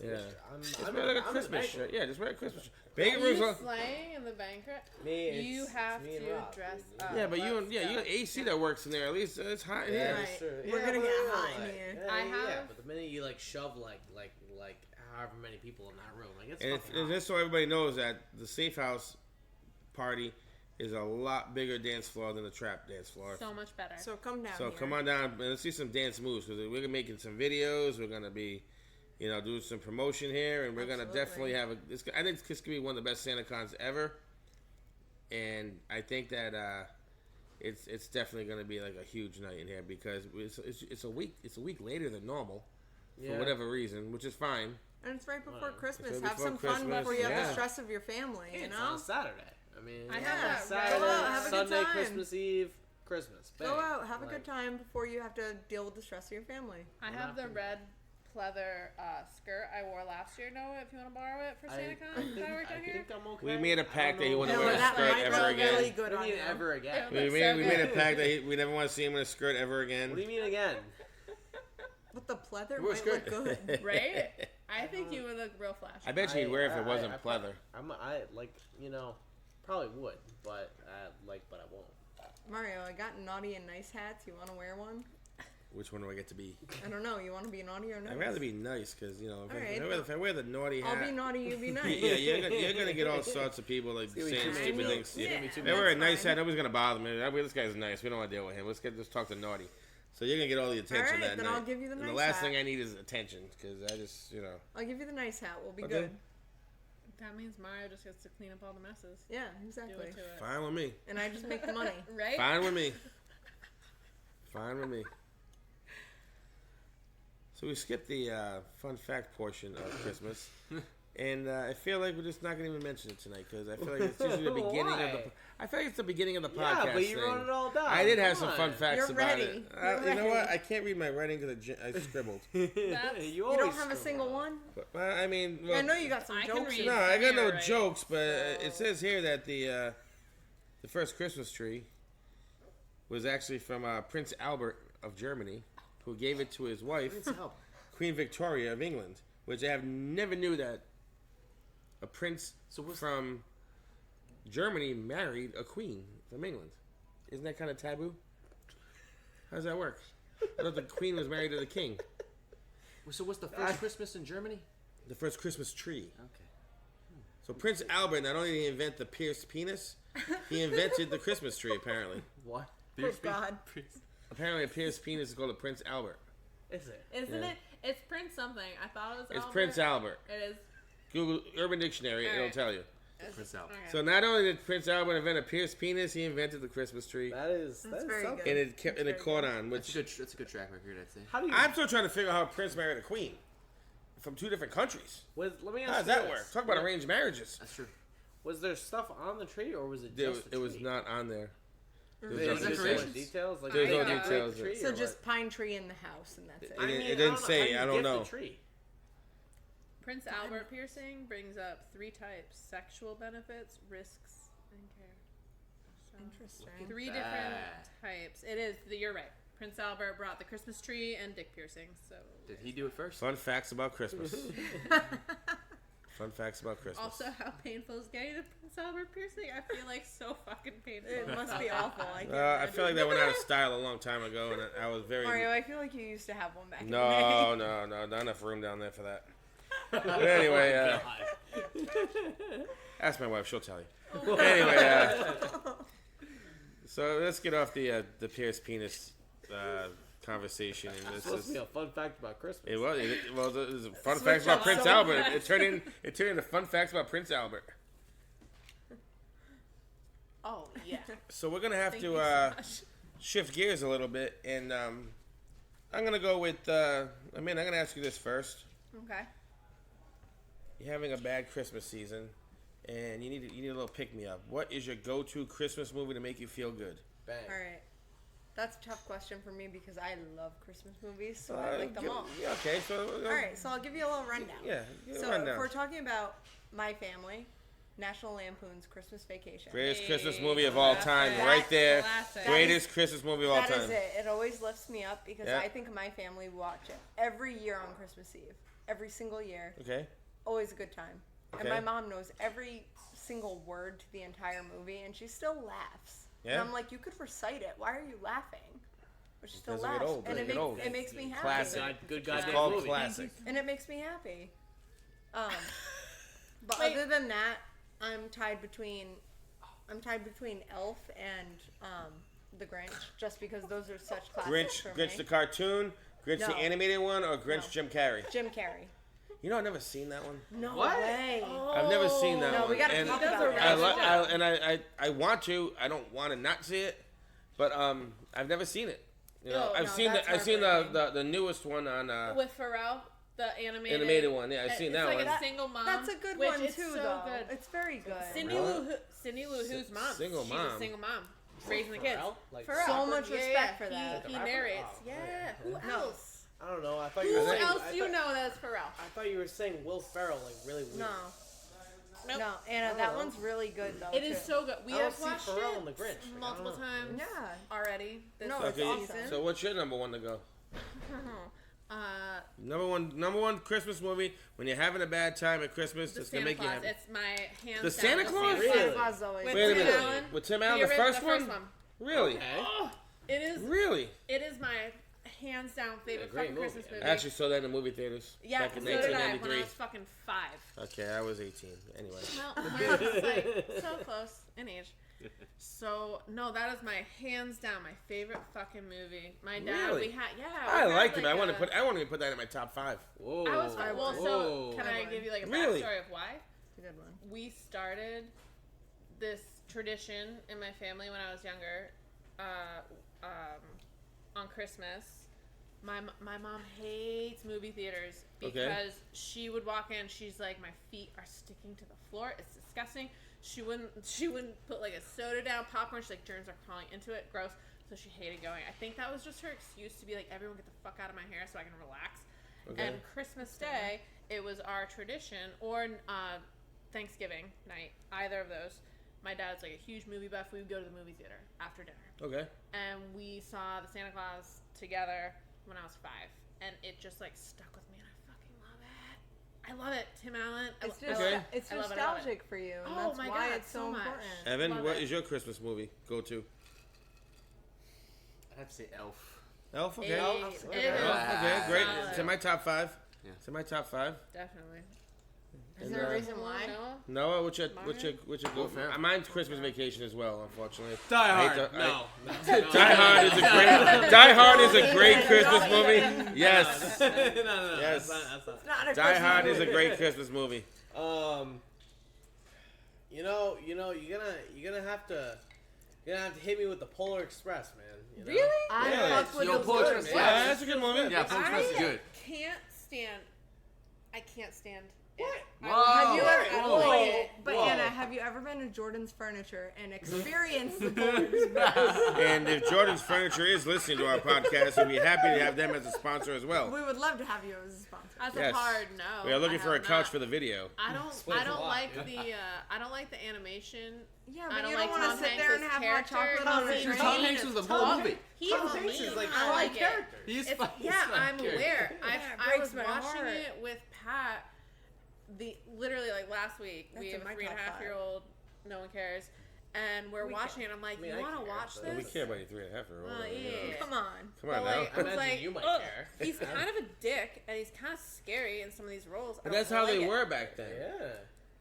Speaker 1: just wear like a Christmas shirt. Yeah, just wear a Christmas shirt.
Speaker 3: Bacon Room's slaying in the banquet. You have to dress up.
Speaker 1: Yeah, but you got AC that works in there. At least it's hot in here.
Speaker 4: Right. We're gonna get hot in here.
Speaker 2: Yeah, but the minute you shove like however many people in that room,
Speaker 1: and just so everybody knows that the Safe House party is a lot bigger dance floor than the Trap dance floor.
Speaker 3: So much better.
Speaker 4: So come down.
Speaker 1: So come on down and let's see some dance moves because we're gonna making some videos. We're gonna be, doing some promotion here, and we're gonna definitely have I think this could be one of the best SantaCons ever, and I think that it's definitely gonna be like a huge night in here because it's a week later than normal for whatever reason, which is fine.
Speaker 4: And it's right before Christmas. Have some fun before you have the stress of your family.
Speaker 2: It's on Saturday. I mean,
Speaker 3: I have that
Speaker 2: Saturday,
Speaker 4: go out, have a
Speaker 2: Sunday,
Speaker 4: good time.
Speaker 2: Christmas Eve, Christmas. Bang.
Speaker 4: Go out, have a good time before you have to deal with the stress of your family.
Speaker 3: I have the red pleather skirt I wore last year, Noah, if you want to borrow it for SantaCon.
Speaker 2: I think I'm okay.
Speaker 1: We made a pact that he wouldn't wear a skirt ever again.
Speaker 4: Really good on
Speaker 2: ever again?
Speaker 1: We made a pact that we never want to see him in a skirt ever again.
Speaker 2: What do you mean again?
Speaker 4: But the pleather might look good.
Speaker 3: Right? I think you would look real flashy.
Speaker 1: I bet you he'd wear it if it wasn't pleather.
Speaker 2: Probably would, but but I won't.
Speaker 4: Mario, I got naughty and nice hats. You want to wear one?
Speaker 1: Which one do I get to be?
Speaker 4: I don't know. You want to be naughty or nice?
Speaker 1: I'd rather be nice because if I wear the naughty hat,
Speaker 4: I'll be naughty. You be nice.
Speaker 1: Yeah, you're gonna get all sorts of people saying stupid things.
Speaker 4: Yeah,
Speaker 1: if I wear a nice hat, nobody's gonna bother me. This guy's nice. We don't want to deal with him. Let's talk to naughty. So you're gonna get all the attention that
Speaker 4: then
Speaker 1: night.
Speaker 4: I'll give you the nice
Speaker 1: and the last
Speaker 4: hat.
Speaker 1: thing I need is attention because I just
Speaker 4: I'll give you the nice hat. We'll be good.
Speaker 3: That means Mario just gets to clean up all the messes.
Speaker 4: Yeah, exactly.
Speaker 3: Do it to it.
Speaker 1: Fine with me.
Speaker 4: And I just make the money.
Speaker 3: Right?
Speaker 1: Fine with me. Fine with me. So we skipped the fun fact portion of Christmas, and I feel like we're just not going to even mention it tonight because I feel like it's usually the beginning of the. I feel like it's the beginning of the podcast.
Speaker 2: Yeah, but you wrote it all down.
Speaker 1: I did have some fun facts
Speaker 4: You're
Speaker 1: about
Speaker 4: ready.
Speaker 1: it.
Speaker 4: You're
Speaker 1: you know
Speaker 4: ready.
Speaker 1: what? I can't read my writing because I scribbled.
Speaker 2: You
Speaker 4: don't have a single one?
Speaker 1: I mean,
Speaker 4: I know you got some
Speaker 3: I can
Speaker 4: jokes.
Speaker 3: read.
Speaker 1: No, I got no
Speaker 3: Right.
Speaker 1: jokes, but it says here that the first Christmas tree was actually from Prince Albert of Germany, who gave it to his wife, Queen Victoria of England, which I have never knew that a prince from Germany married a queen from England. Isn't that kind of taboo? How does that work? I thought the queen was married to the king.
Speaker 5: So what's the first Christmas in Germany?
Speaker 1: The first Christmas tree.
Speaker 5: Okay.
Speaker 1: So Prince Albert, not only did he invent the pierced penis, he invented the Christmas tree, apparently.
Speaker 5: What?
Speaker 4: Oh, God.
Speaker 1: Apparently a pierced penis is called a Prince Albert.
Speaker 2: Is it?
Speaker 3: Isn't it? It's Prince something. I thought it was
Speaker 1: It's
Speaker 3: Albert.
Speaker 1: Prince Albert.
Speaker 3: It is.
Speaker 1: Google Urban Dictionary, it'll
Speaker 3: Alright.
Speaker 1: tell you.
Speaker 5: Prince Albert.
Speaker 3: Okay.
Speaker 1: So not only did Prince Albert invent a pierced penis, he invented the Christmas tree.
Speaker 2: That's
Speaker 4: very
Speaker 2: something.
Speaker 4: good.
Speaker 1: And it caught on, which
Speaker 5: That's a good track record, I'd say.
Speaker 2: How do you?
Speaker 1: I'm still trying to figure out how Prince married a queen. from 2 different countries.
Speaker 2: Let me ask
Speaker 1: How does
Speaker 2: you
Speaker 1: that
Speaker 2: this.
Speaker 1: work? Talk about arranged marriages.
Speaker 5: That's true.
Speaker 2: Was there stuff on the tree, or was it just a
Speaker 1: It was
Speaker 2: tree?
Speaker 1: not on there.
Speaker 5: There
Speaker 1: There
Speaker 5: was
Speaker 1: was
Speaker 5: no
Speaker 1: no
Speaker 5: decorations?
Speaker 2: Details? Like
Speaker 1: There's
Speaker 2: they
Speaker 1: no
Speaker 2: decorate
Speaker 1: details.
Speaker 2: the tree,
Speaker 4: So
Speaker 2: or
Speaker 4: just
Speaker 2: what?
Speaker 4: pine tree in the house, and that's it.
Speaker 1: I
Speaker 2: mean,
Speaker 1: it didn't
Speaker 2: how
Speaker 1: say.
Speaker 2: do
Speaker 1: I
Speaker 2: you
Speaker 1: don't
Speaker 2: gift
Speaker 1: know.
Speaker 2: a tree?
Speaker 3: Prince Albert piercing brings up 3 types: sexual benefits, risks, and care. So,
Speaker 4: Interesting.
Speaker 3: 3 different types. It is. You're right. Prince Albert brought the Christmas tree and dick piercing. So
Speaker 5: Did he do it first?
Speaker 1: Fun facts about Christmas. Fun facts about Christmas.
Speaker 3: also, how painful is getting the Prince Albert piercing? I feel like so fucking painful.
Speaker 4: It must be awful. I can't
Speaker 1: I feel like that went out of style a long time ago, and I was very.
Speaker 4: Mario, I feel like you used to have one back in the
Speaker 1: No,
Speaker 4: day.
Speaker 1: no, not enough room down there for that. But anyway, ask my wife; she'll tell you. Anyway, so let's get off the pierced penis conversation. And
Speaker 2: It's
Speaker 1: this
Speaker 2: supposed to
Speaker 1: is
Speaker 2: be a fun fact about Christmas.
Speaker 1: it was fun
Speaker 4: Switch
Speaker 1: facts about
Speaker 4: up
Speaker 1: Prince
Speaker 4: so
Speaker 1: Albert.
Speaker 4: much.
Speaker 1: It turned into fun facts about Prince Albert.
Speaker 3: Oh yeah.
Speaker 1: So we're gonna have
Speaker 3: Thank
Speaker 1: to
Speaker 3: you so much.
Speaker 1: shift gears a little bit, and I'm gonna go with. I'm gonna ask you this first.
Speaker 3: Okay.
Speaker 1: You're having a bad Christmas season, and you need a little pick me up. What is your go-to Christmas movie to make you feel good?
Speaker 2: Bang.
Speaker 4: All right. That's a tough question for me because I love Christmas movies, so I like them all.
Speaker 1: Yeah, okay, so
Speaker 4: All right, so I'll give you a little rundown.
Speaker 1: Yeah, give a
Speaker 4: So
Speaker 1: rundown.
Speaker 4: if we're talking about my family, National Lampoon's Christmas Vacation.
Speaker 1: Greatest
Speaker 3: Hey,
Speaker 1: Christmas movie of all time,
Speaker 3: classic.
Speaker 1: right there.
Speaker 3: Classic.
Speaker 1: Greatest Christmas movie of all
Speaker 4: That
Speaker 1: time.
Speaker 4: is it. It always lifts me up because
Speaker 1: Yeah.
Speaker 4: I think my family watch it every year on Christmas Eve. Every single year.
Speaker 1: Okay.
Speaker 4: Always a good time. And
Speaker 1: Okay.
Speaker 4: my mom knows every single word to the entire movie, and she still laughs.
Speaker 1: Yeah?
Speaker 4: And I'm like, you could recite it. Why are you laughing? But she still
Speaker 1: Because they get
Speaker 4: laughs.
Speaker 1: old.
Speaker 4: And
Speaker 1: They
Speaker 4: it
Speaker 1: get
Speaker 4: makes,
Speaker 1: old.
Speaker 4: it makes me happy.
Speaker 1: Classic.
Speaker 2: Good
Speaker 1: It's
Speaker 2: goddamn
Speaker 1: called
Speaker 2: movie.
Speaker 1: classic.
Speaker 4: And it makes me happy. But
Speaker 3: Wait.
Speaker 4: other than that, I'm tied between Elf and The Grinch, just because those are such classics for
Speaker 1: Grinch
Speaker 4: me.
Speaker 1: the cartoon, Grinch the
Speaker 4: No.
Speaker 1: animated one, or Grinch
Speaker 4: No.
Speaker 1: Jim Carrey?
Speaker 4: Jim Carrey.
Speaker 1: You know, I've never seen that one.
Speaker 4: No
Speaker 2: What?
Speaker 4: way.
Speaker 1: I've never seen that
Speaker 4: No,
Speaker 1: one.
Speaker 4: we gotta
Speaker 1: and
Speaker 4: talk
Speaker 3: does
Speaker 4: about
Speaker 3: a
Speaker 4: that.
Speaker 3: really
Speaker 1: I want to. I don't want to not see it, but I've never seen it. You know,
Speaker 3: Oh,
Speaker 1: I've
Speaker 4: no,
Speaker 1: seen
Speaker 4: that's
Speaker 1: I've seen
Speaker 4: heartbreaking.
Speaker 1: the newest one on
Speaker 3: With Pharrell, the animated.
Speaker 1: animated one. Yeah, I've seen
Speaker 3: it's
Speaker 1: that
Speaker 3: like
Speaker 1: one.
Speaker 3: a single mom.
Speaker 4: That's a good
Speaker 3: which
Speaker 4: one
Speaker 3: is
Speaker 4: too,
Speaker 3: so
Speaker 4: though.
Speaker 3: Good.
Speaker 4: It's very good.
Speaker 3: Cindy Lou Who's mom.
Speaker 1: Single
Speaker 3: She's
Speaker 1: mom.
Speaker 3: a single mom, raising the kids.
Speaker 2: Pharrell? Like,
Speaker 3: Pharrell.
Speaker 4: So much
Speaker 3: Yeah,
Speaker 4: respect for
Speaker 3: he-
Speaker 4: that.
Speaker 3: He
Speaker 2: The rapper?
Speaker 3: narrates.
Speaker 2: Oh,
Speaker 3: Yeah.
Speaker 2: okay.
Speaker 3: Who
Speaker 4: No.
Speaker 3: else?
Speaker 2: I don't know. I thought you
Speaker 3: Who
Speaker 2: were saying.
Speaker 3: else
Speaker 2: I
Speaker 3: do you
Speaker 2: thought-
Speaker 3: know that's Pharrell?
Speaker 2: I thought you were saying Will Ferrell, like really weird.
Speaker 4: No,
Speaker 3: Nope.
Speaker 4: no, Anna, that one's really good though.
Speaker 3: It is
Speaker 4: too.
Speaker 3: so good. We
Speaker 2: I don't
Speaker 3: have
Speaker 2: see
Speaker 3: watched
Speaker 2: Pharrell
Speaker 3: it
Speaker 2: in The Grinch. Like, I
Speaker 3: multiple
Speaker 2: don't know.
Speaker 3: times
Speaker 4: Yeah.
Speaker 3: already. This
Speaker 4: No,
Speaker 3: is
Speaker 4: it's
Speaker 1: Okay,
Speaker 4: awesome.
Speaker 1: so what's your number one to go?
Speaker 3: Uh,
Speaker 1: Number one Christmas movie when you're having a bad time at Christmas.
Speaker 3: the
Speaker 1: It's gonna
Speaker 3: Santa
Speaker 1: make you
Speaker 3: Claus.
Speaker 1: happy.
Speaker 3: It's my hands
Speaker 1: The
Speaker 3: down.
Speaker 1: Santa Claus?
Speaker 2: Really?
Speaker 4: Santa Claus is always
Speaker 3: With
Speaker 1: Wait a
Speaker 3: Tim
Speaker 1: minute.
Speaker 3: Allen.
Speaker 1: With Tim Allen, the
Speaker 3: ori-
Speaker 1: first one?
Speaker 3: one.
Speaker 1: Really?
Speaker 2: Okay.
Speaker 3: Oh, it is.
Speaker 1: Really?
Speaker 3: It is my hands down favorite
Speaker 2: great
Speaker 3: fucking
Speaker 2: movie.
Speaker 3: Christmas movie.
Speaker 1: I actually saw that in the movie theaters
Speaker 3: yeah,
Speaker 1: back
Speaker 3: so
Speaker 1: in
Speaker 3: did I when I
Speaker 1: 1993.
Speaker 3: was fucking 5.
Speaker 1: Okay, I was 18. Anyway.
Speaker 3: Well, we're just like so close in age. So no, that is my hands down my favorite fucking movie. My dad,
Speaker 1: Really?
Speaker 3: we had
Speaker 1: I
Speaker 3: we had,
Speaker 1: liked it.
Speaker 3: like
Speaker 1: I want to
Speaker 3: a-
Speaker 1: I want to put that in my top 5.
Speaker 2: Whoa.
Speaker 3: I was well. So can I
Speaker 4: would.
Speaker 3: give you like a
Speaker 1: Really?
Speaker 3: backstory of why?
Speaker 4: It's a good one.
Speaker 3: We started this tradition in my family when I was younger. On Christmas, my mom hates movie theaters because
Speaker 1: Okay.
Speaker 3: she would walk in. She's like, my feet are sticking to the floor. It's disgusting. She wouldn't put like a soda down, popcorn. She's like, germs are crawling into it. Gross. So she hated going. I think that was just her excuse to be like, everyone get the fuck out of my hair so I can relax.
Speaker 1: Okay.
Speaker 3: And Christmas Day, it was our tradition, or Thanksgiving night, either of those. My dad's like a huge movie buff. We would go to the movie theater after dinner.
Speaker 1: Okay.
Speaker 3: And we saw the Santa Claus together when I was 5. And it just like stuck with me and I fucking love it. I love it. Tim Allen.
Speaker 4: It's
Speaker 3: I
Speaker 4: just
Speaker 3: love it.
Speaker 4: it's
Speaker 3: I love it, I love it.
Speaker 4: nostalgic for you, and
Speaker 3: Oh
Speaker 4: that's
Speaker 3: my
Speaker 4: why
Speaker 3: God,
Speaker 4: it's so
Speaker 3: so much.
Speaker 4: important.
Speaker 1: Evan,
Speaker 3: Love
Speaker 1: what
Speaker 3: it.
Speaker 1: is your Christmas movie go to?
Speaker 5: I'd have to say Elf.
Speaker 1: Elf. Okay.
Speaker 3: It
Speaker 1: Elf.
Speaker 3: is
Speaker 1: Okay, great.
Speaker 3: solid.
Speaker 1: It's in my top 5.
Speaker 5: Yeah.
Speaker 1: It's in my top 5.
Speaker 3: Definitely.
Speaker 4: Is
Speaker 1: And,
Speaker 4: there a reason why?
Speaker 3: Noah?
Speaker 1: Noah, what's your go?
Speaker 5: Ferrell.
Speaker 1: Mine's Christmas Vacation as well, unfortunately.
Speaker 5: Die
Speaker 1: I hate
Speaker 5: Hard.
Speaker 1: to-
Speaker 5: No.
Speaker 1: Die Hard is a great. Die Hard is a great Christmas movie. Yes.
Speaker 2: no.
Speaker 1: Yes.
Speaker 2: That's not.
Speaker 4: Not a
Speaker 1: Die
Speaker 4: Christmas
Speaker 1: Hard is a
Speaker 4: movie.
Speaker 1: great Christmas movie.
Speaker 2: You know, you're gonna have to hit me with the Polar Express, man. You know?
Speaker 4: Really?
Speaker 1: Yeah.
Speaker 4: I fucked with
Speaker 5: Yo,
Speaker 4: those
Speaker 5: Polar
Speaker 4: good,
Speaker 5: Express.
Speaker 4: man.
Speaker 1: Yeah, that's a good movie.
Speaker 5: Yeah, Polar Express is good.
Speaker 3: Can't stand. I can't stand
Speaker 2: What?
Speaker 3: it.
Speaker 4: Have you ever?
Speaker 3: I don't like it.
Speaker 4: But
Speaker 5: Whoa.
Speaker 4: Anna, have you ever been to Jordan's Furniture and experienced the Polar Express?
Speaker 1: And if Jordan's Furniture is listening to our podcast, we'd be happy to have them as a sponsor as well.
Speaker 4: We would love to have you as a sponsor.
Speaker 3: That's
Speaker 1: Yes.
Speaker 3: a hard no.
Speaker 1: We are looking
Speaker 3: I
Speaker 1: for a
Speaker 3: have
Speaker 1: couch
Speaker 3: not.
Speaker 1: for the video.
Speaker 3: I don't
Speaker 2: Explains a lot,
Speaker 3: like
Speaker 2: yeah.
Speaker 3: I don't like the animation.
Speaker 4: Yeah,
Speaker 3: I
Speaker 4: but
Speaker 3: don't
Speaker 4: you
Speaker 3: like
Speaker 4: don't want
Speaker 3: Tom
Speaker 4: to sit there and
Speaker 3: Hanks'
Speaker 4: have hot
Speaker 3: character.
Speaker 4: chocolate on
Speaker 3: Tom
Speaker 4: the
Speaker 3: Hanks-
Speaker 4: train.
Speaker 5: Tom Hanks was the whole movie.
Speaker 3: He's
Speaker 2: Tom Hanks
Speaker 3: mean.
Speaker 2: is like
Speaker 3: I like it.
Speaker 2: character.
Speaker 5: He's
Speaker 3: It's,
Speaker 5: fine.
Speaker 3: yeah, I'm aware.
Speaker 4: Yeah, it
Speaker 3: I
Speaker 4: breaks
Speaker 3: was
Speaker 4: my
Speaker 3: watching
Speaker 4: heart.
Speaker 3: it with Pat. Literally like last week. We
Speaker 4: That's
Speaker 3: have
Speaker 4: in
Speaker 3: a
Speaker 4: my top
Speaker 3: 3.5-year-old. No one cares. And we're
Speaker 4: We
Speaker 3: watching it. I'm like,
Speaker 2: I mean,
Speaker 3: you
Speaker 2: I
Speaker 3: want to
Speaker 2: care,
Speaker 3: watch
Speaker 2: but-
Speaker 3: this?
Speaker 1: We care about your 3.5-year-old.
Speaker 3: Well, yeah.
Speaker 4: Come on.
Speaker 1: Come
Speaker 3: But
Speaker 1: on
Speaker 3: like,
Speaker 1: now.
Speaker 3: I was
Speaker 2: Imagine
Speaker 3: like,
Speaker 2: you might
Speaker 3: ugh,
Speaker 2: care.
Speaker 3: he's kind of a dick, and he's kind of scary in some of these roles.
Speaker 1: But
Speaker 3: I
Speaker 1: that's
Speaker 3: don't
Speaker 1: how
Speaker 3: like
Speaker 1: they
Speaker 3: it.
Speaker 1: were back then.
Speaker 2: Yeah.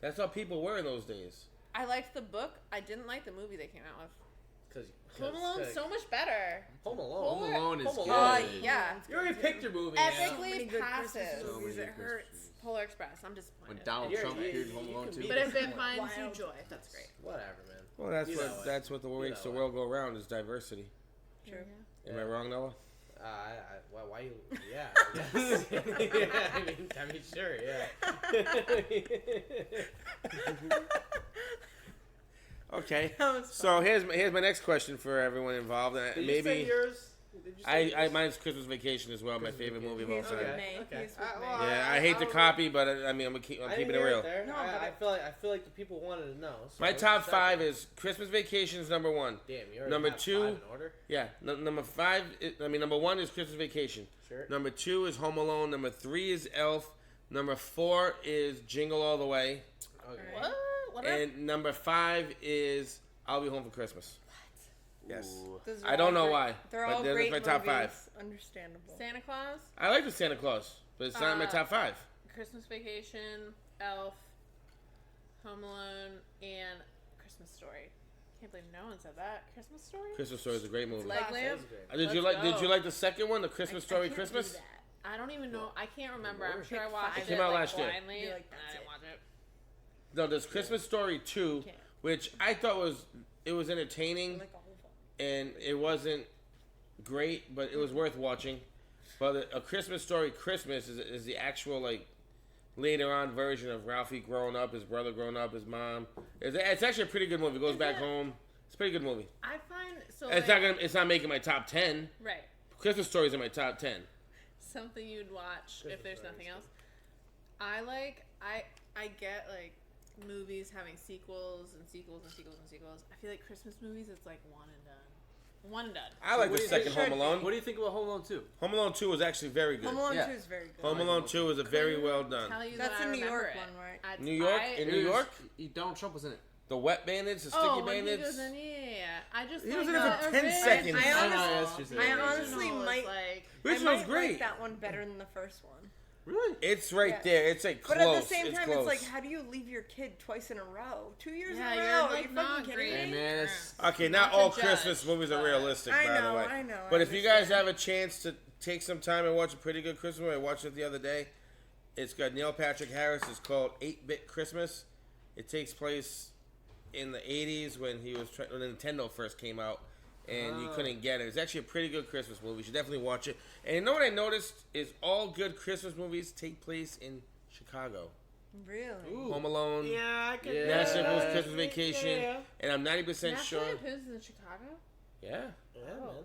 Speaker 1: That's how people were in those days.
Speaker 3: I liked the book. I didn't like the movie they came out with.
Speaker 2: Because
Speaker 3: Home Alone's so much better.
Speaker 2: Home Alone.
Speaker 5: Home Alone is
Speaker 2: Home
Speaker 5: good.
Speaker 2: Alone.
Speaker 3: Yeah.
Speaker 2: You already picked your movie.
Speaker 3: Epically
Speaker 4: many good
Speaker 3: passes.
Speaker 4: Christmas
Speaker 5: So many
Speaker 3: It
Speaker 5: good
Speaker 3: hurts.
Speaker 5: Christmas
Speaker 3: Polar Express. I'm
Speaker 5: When
Speaker 3: disappointed.
Speaker 5: Donald
Speaker 2: You're-
Speaker 5: Trump
Speaker 2: you-
Speaker 5: appeared in
Speaker 2: you
Speaker 5: Home Alone
Speaker 2: can
Speaker 5: too.
Speaker 2: be
Speaker 3: But if it finds you
Speaker 4: Wild.
Speaker 3: joy, that's great.
Speaker 2: Whatever, man.
Speaker 1: Well, that's
Speaker 2: You know
Speaker 1: what
Speaker 2: what?
Speaker 1: that's what the makes the
Speaker 2: know
Speaker 1: world go round is diversity.
Speaker 4: True.
Speaker 1: Am I wrong, Noah?
Speaker 2: Why you? Yeah. I guess. Yeah, I mean, sure. Yeah.
Speaker 1: Okay.
Speaker 4: That was
Speaker 1: So here's my next question for everyone involved.
Speaker 2: Did you
Speaker 1: Maybe
Speaker 2: say yours? Did you say
Speaker 1: I
Speaker 2: yours?
Speaker 1: mine's Christmas Vacation as well. My
Speaker 2: Christmas
Speaker 1: favorite movie of
Speaker 2: Vacation.
Speaker 1: all time.
Speaker 4: with me.
Speaker 2: Okay.
Speaker 4: He's with me.
Speaker 2: well,
Speaker 1: Yeah, I hate the
Speaker 2: I'll-
Speaker 1: copy, but I mean I'm keeping
Speaker 2: didn't
Speaker 1: it
Speaker 2: hear
Speaker 1: real.
Speaker 2: There.
Speaker 4: No,
Speaker 2: I
Speaker 4: but
Speaker 2: feel like the people wanted to know. So
Speaker 1: My
Speaker 2: what's
Speaker 1: top
Speaker 2: the
Speaker 1: 5
Speaker 2: second?
Speaker 1: is Christmas Vacation is number 1.
Speaker 2: Damn, you already
Speaker 1: number
Speaker 2: have
Speaker 1: 2
Speaker 2: 5 in order.
Speaker 1: Yeah, number 5. Number 1 is Christmas Vacation.
Speaker 2: Sure.
Speaker 1: Number 2 is Home Alone. Number 3 is Elf. Number 4 is Jingle All the Way.
Speaker 2: Okay.
Speaker 3: What? What are
Speaker 1: And number 5 is I'll Be Home for Christmas. Yes.
Speaker 5: Ooh.
Speaker 4: Those are
Speaker 1: I don't
Speaker 4: all
Speaker 1: know
Speaker 4: great-
Speaker 1: why,
Speaker 4: They're
Speaker 1: but
Speaker 4: all
Speaker 1: that's
Speaker 4: great
Speaker 1: my top
Speaker 4: movies.
Speaker 1: 5.
Speaker 4: Understandable.
Speaker 3: Santa Claus,
Speaker 1: I like the Santa Claus, but it's not in my top 5.
Speaker 3: Christmas Vacation, Elf, Home Alone, and Christmas Story. Can't believe no one said that. Christmas Story?
Speaker 1: Christmas Story is a great movie.
Speaker 3: Leg
Speaker 2: That
Speaker 3: lamp?
Speaker 2: is great.
Speaker 1: Did you
Speaker 3: Let's
Speaker 1: like? Did
Speaker 3: go.
Speaker 1: you like the second one, the Christmas Story
Speaker 3: I can't
Speaker 1: Christmas?
Speaker 3: do that. I don't even know. I can't remember. I'm
Speaker 2: Pick
Speaker 3: sure I watched
Speaker 4: five.
Speaker 3: it,
Speaker 1: It came out
Speaker 3: like,
Speaker 1: last year.
Speaker 3: blindly.
Speaker 4: You're like,
Speaker 3: and I
Speaker 4: that's
Speaker 3: didn't
Speaker 4: it.
Speaker 3: watch it.
Speaker 1: No, there's Christmas Story 2,
Speaker 3: Okay.
Speaker 1: which I thought was entertaining,
Speaker 4: Like all of them.
Speaker 1: and it wasn't great, but it was worth watching. But a Christmas Story Christmas is the actual like later on version of Ralphie growing up, his brother growing up, his mom. It's actually a pretty good movie. It goes
Speaker 3: Is
Speaker 1: back
Speaker 3: it?
Speaker 1: home. It's a pretty good movie.
Speaker 3: I find so
Speaker 1: It's
Speaker 3: like,
Speaker 1: not making my top 10.
Speaker 3: right.
Speaker 1: Christmas Story's in my top 10.
Speaker 3: Something you'd watch if
Speaker 2: Christmas
Speaker 3: there's
Speaker 2: Story
Speaker 3: nothing
Speaker 2: is
Speaker 3: else. I get like movies having sequels and sequels and sequels and sequels. I feel like Christmas movies it's like one and done. One and done.
Speaker 1: I like
Speaker 5: what
Speaker 1: the
Speaker 5: do you
Speaker 1: second
Speaker 5: think-
Speaker 1: Home Alone.
Speaker 5: What do you think about Home Alone 2?
Speaker 1: Home Alone 2 was actually very good.
Speaker 4: Home Alone
Speaker 5: Yeah.
Speaker 4: 2 is very good.
Speaker 1: Home Alone 2 is a very well done.
Speaker 3: Tell you
Speaker 4: That's
Speaker 3: that
Speaker 4: a
Speaker 3: I
Speaker 4: New
Speaker 3: remember
Speaker 4: York
Speaker 3: it.
Speaker 4: one, right?
Speaker 3: I-
Speaker 1: New York?
Speaker 3: I-
Speaker 1: In New York?
Speaker 5: Donald Trump was in it.
Speaker 1: The Wet Bandits, the Sticky
Speaker 3: Oh, when he
Speaker 1: Bandits.
Speaker 3: goes in, yeah. I just
Speaker 1: He
Speaker 3: like
Speaker 1: was in it for
Speaker 3: the
Speaker 1: 10
Speaker 3: original.
Speaker 1: seconds.
Speaker 4: I
Speaker 5: I know,
Speaker 4: honestly,
Speaker 5: that's just it.
Speaker 4: I
Speaker 5: The
Speaker 4: honestly
Speaker 3: original is
Speaker 4: might,
Speaker 3: like
Speaker 1: Original's
Speaker 4: I might
Speaker 1: great.
Speaker 4: like that one better than the first one.
Speaker 5: Really?
Speaker 1: It's right
Speaker 4: Yeah.
Speaker 1: there. It's like close.
Speaker 4: But at the same time,
Speaker 1: close.
Speaker 4: it's like, how do you leave your kid twice in a row? 2 years
Speaker 3: Yeah,
Speaker 4: in a
Speaker 3: you're,
Speaker 4: row?
Speaker 3: like,
Speaker 4: Are you
Speaker 3: not
Speaker 4: fucking kidding
Speaker 3: great.
Speaker 4: me?
Speaker 5: Hey man, it's
Speaker 1: Okay, not
Speaker 3: Not to
Speaker 1: all
Speaker 3: judge,
Speaker 1: Christmas movies are
Speaker 3: but-
Speaker 1: realistic,
Speaker 4: I
Speaker 1: by the
Speaker 4: know,
Speaker 1: way.
Speaker 4: I know.
Speaker 1: But
Speaker 4: I
Speaker 1: if you guys
Speaker 4: understand.
Speaker 1: have a chance to take some time and watch a pretty good Christmas movie, I watched it the other day. It's got Neil Patrick Harris. It's called 8-Bit Christmas. It takes place in the 80s when when Nintendo first came out, and you couldn't get it. It's actually a pretty good Christmas movie. You should definitely watch it. And you know what I noticed is all good Christmas movies take place in Chicago.
Speaker 4: Really?
Speaker 5: Ooh.
Speaker 1: Home Alone,
Speaker 2: Yeah, I could.
Speaker 5: Yeah.
Speaker 1: National Lampoon's
Speaker 2: Yeah,
Speaker 1: Christmas Vacation,
Speaker 2: Yeah,
Speaker 1: and I'm 90%
Speaker 3: National
Speaker 1: sure.
Speaker 3: Lampoon's in Chicago?
Speaker 1: Yeah.
Speaker 2: yeah
Speaker 3: Oh.
Speaker 2: man.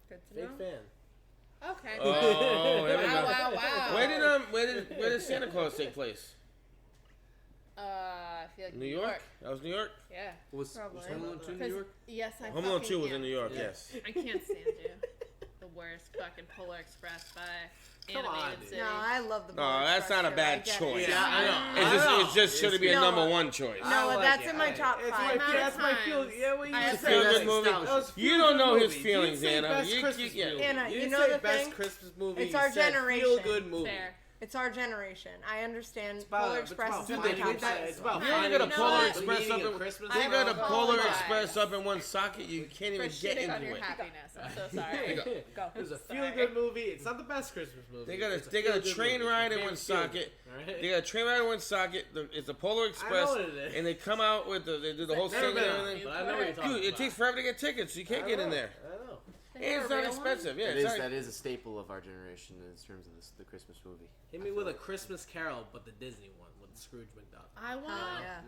Speaker 4: Good to
Speaker 2: Big
Speaker 4: know.
Speaker 2: fan.
Speaker 3: Okay.
Speaker 1: Oh, there we
Speaker 3: wow,
Speaker 1: go.
Speaker 3: wow.
Speaker 1: Where did Santa Claus take place?
Speaker 3: I feel like
Speaker 1: New York? That was New York?
Speaker 3: Yeah.
Speaker 5: was
Speaker 4: Probably.
Speaker 5: Home Alone 2 in New
Speaker 3: 'Cause-
Speaker 5: York?
Speaker 3: Yes, I
Speaker 1: Home Alone
Speaker 3: fucking
Speaker 1: 2 was
Speaker 3: can't.
Speaker 1: in New York,
Speaker 5: Yeah.
Speaker 1: yes.
Speaker 3: I can't stand you. The worst fucking Polar Express by
Speaker 2: Come on,
Speaker 3: Animated
Speaker 2: dude.
Speaker 3: City.
Speaker 4: No, I love the
Speaker 1: No,
Speaker 4: Polar
Speaker 1: that's
Speaker 4: Express
Speaker 1: not a
Speaker 4: too.
Speaker 1: bad
Speaker 4: I get
Speaker 1: choice.
Speaker 4: It.
Speaker 2: Yeah, I know.
Speaker 1: It just shouldn't be a
Speaker 4: No.
Speaker 1: number one choice.
Speaker 4: No,
Speaker 2: I like
Speaker 4: that's
Speaker 2: it.
Speaker 4: in my top
Speaker 2: It's
Speaker 4: five.
Speaker 2: my,
Speaker 3: Amount of
Speaker 2: that's my feel.
Speaker 3: times.
Speaker 2: Yeah, well, you
Speaker 3: I
Speaker 2: just
Speaker 3: have
Speaker 2: say
Speaker 1: feel
Speaker 2: that's
Speaker 1: good movie.
Speaker 2: nostalgia.
Speaker 1: You don't know his
Speaker 2: Movie.
Speaker 1: feelings,
Speaker 2: You'd say
Speaker 1: Anna.
Speaker 2: best
Speaker 1: You-
Speaker 2: Christmas
Speaker 1: yeah.
Speaker 2: movie.
Speaker 4: Anna, you
Speaker 2: You'd
Speaker 4: know
Speaker 2: say
Speaker 4: the
Speaker 2: best
Speaker 4: thing?
Speaker 2: Christmas movie.
Speaker 4: It's our
Speaker 2: You said
Speaker 4: generation.
Speaker 2: Feel good movie.
Speaker 3: Fair.
Speaker 4: It's our generation. I understand.
Speaker 2: about-
Speaker 4: Polar
Speaker 2: it's
Speaker 4: Express
Speaker 2: about
Speaker 4: is in
Speaker 1: Dude,
Speaker 4: my
Speaker 1: they
Speaker 4: top
Speaker 1: did that.
Speaker 4: five.
Speaker 2: It's about
Speaker 1: You only
Speaker 2: finding
Speaker 1: got a
Speaker 2: the
Speaker 1: Polar
Speaker 2: joy,
Speaker 1: Express
Speaker 2: the meaning
Speaker 1: up
Speaker 2: of
Speaker 1: in-
Speaker 2: Christmas.
Speaker 1: They got a
Speaker 3: apologize.
Speaker 1: Polar Express up in one socket. You can't
Speaker 3: For
Speaker 1: even get
Speaker 3: shitting on
Speaker 1: into
Speaker 3: your
Speaker 1: it.
Speaker 3: happiness. I'm so sorry. Go.
Speaker 2: It was a
Speaker 3: Sorry.
Speaker 2: feel-good movie. It's not the best Christmas movie.
Speaker 1: They got a
Speaker 2: It's
Speaker 1: train
Speaker 2: feel-good
Speaker 1: ride in
Speaker 2: movie.
Speaker 1: one
Speaker 2: It's very
Speaker 1: socket.
Speaker 2: good, alright?
Speaker 1: They got a train ride in one socket. It's a Polar Express,
Speaker 2: what it is.
Speaker 1: and they come out with they do the whole
Speaker 2: Never
Speaker 1: thing
Speaker 2: been
Speaker 1: and
Speaker 2: on,
Speaker 1: everything.
Speaker 2: but I know what you're talking
Speaker 1: Dude, it
Speaker 2: about.
Speaker 1: takes forever to get tickets. You can't
Speaker 2: I
Speaker 1: get in
Speaker 2: know,
Speaker 1: there.
Speaker 2: I know.
Speaker 3: They
Speaker 1: And
Speaker 3: have
Speaker 1: it's
Speaker 3: a
Speaker 1: not
Speaker 3: real
Speaker 1: expensive.
Speaker 3: one?
Speaker 1: Yeah,
Speaker 5: That is a staple of our generation in terms of the Christmas movie.
Speaker 2: Hit me with a Christmas Carol, but the Disney one with Scrooge McDuck.
Speaker 3: I want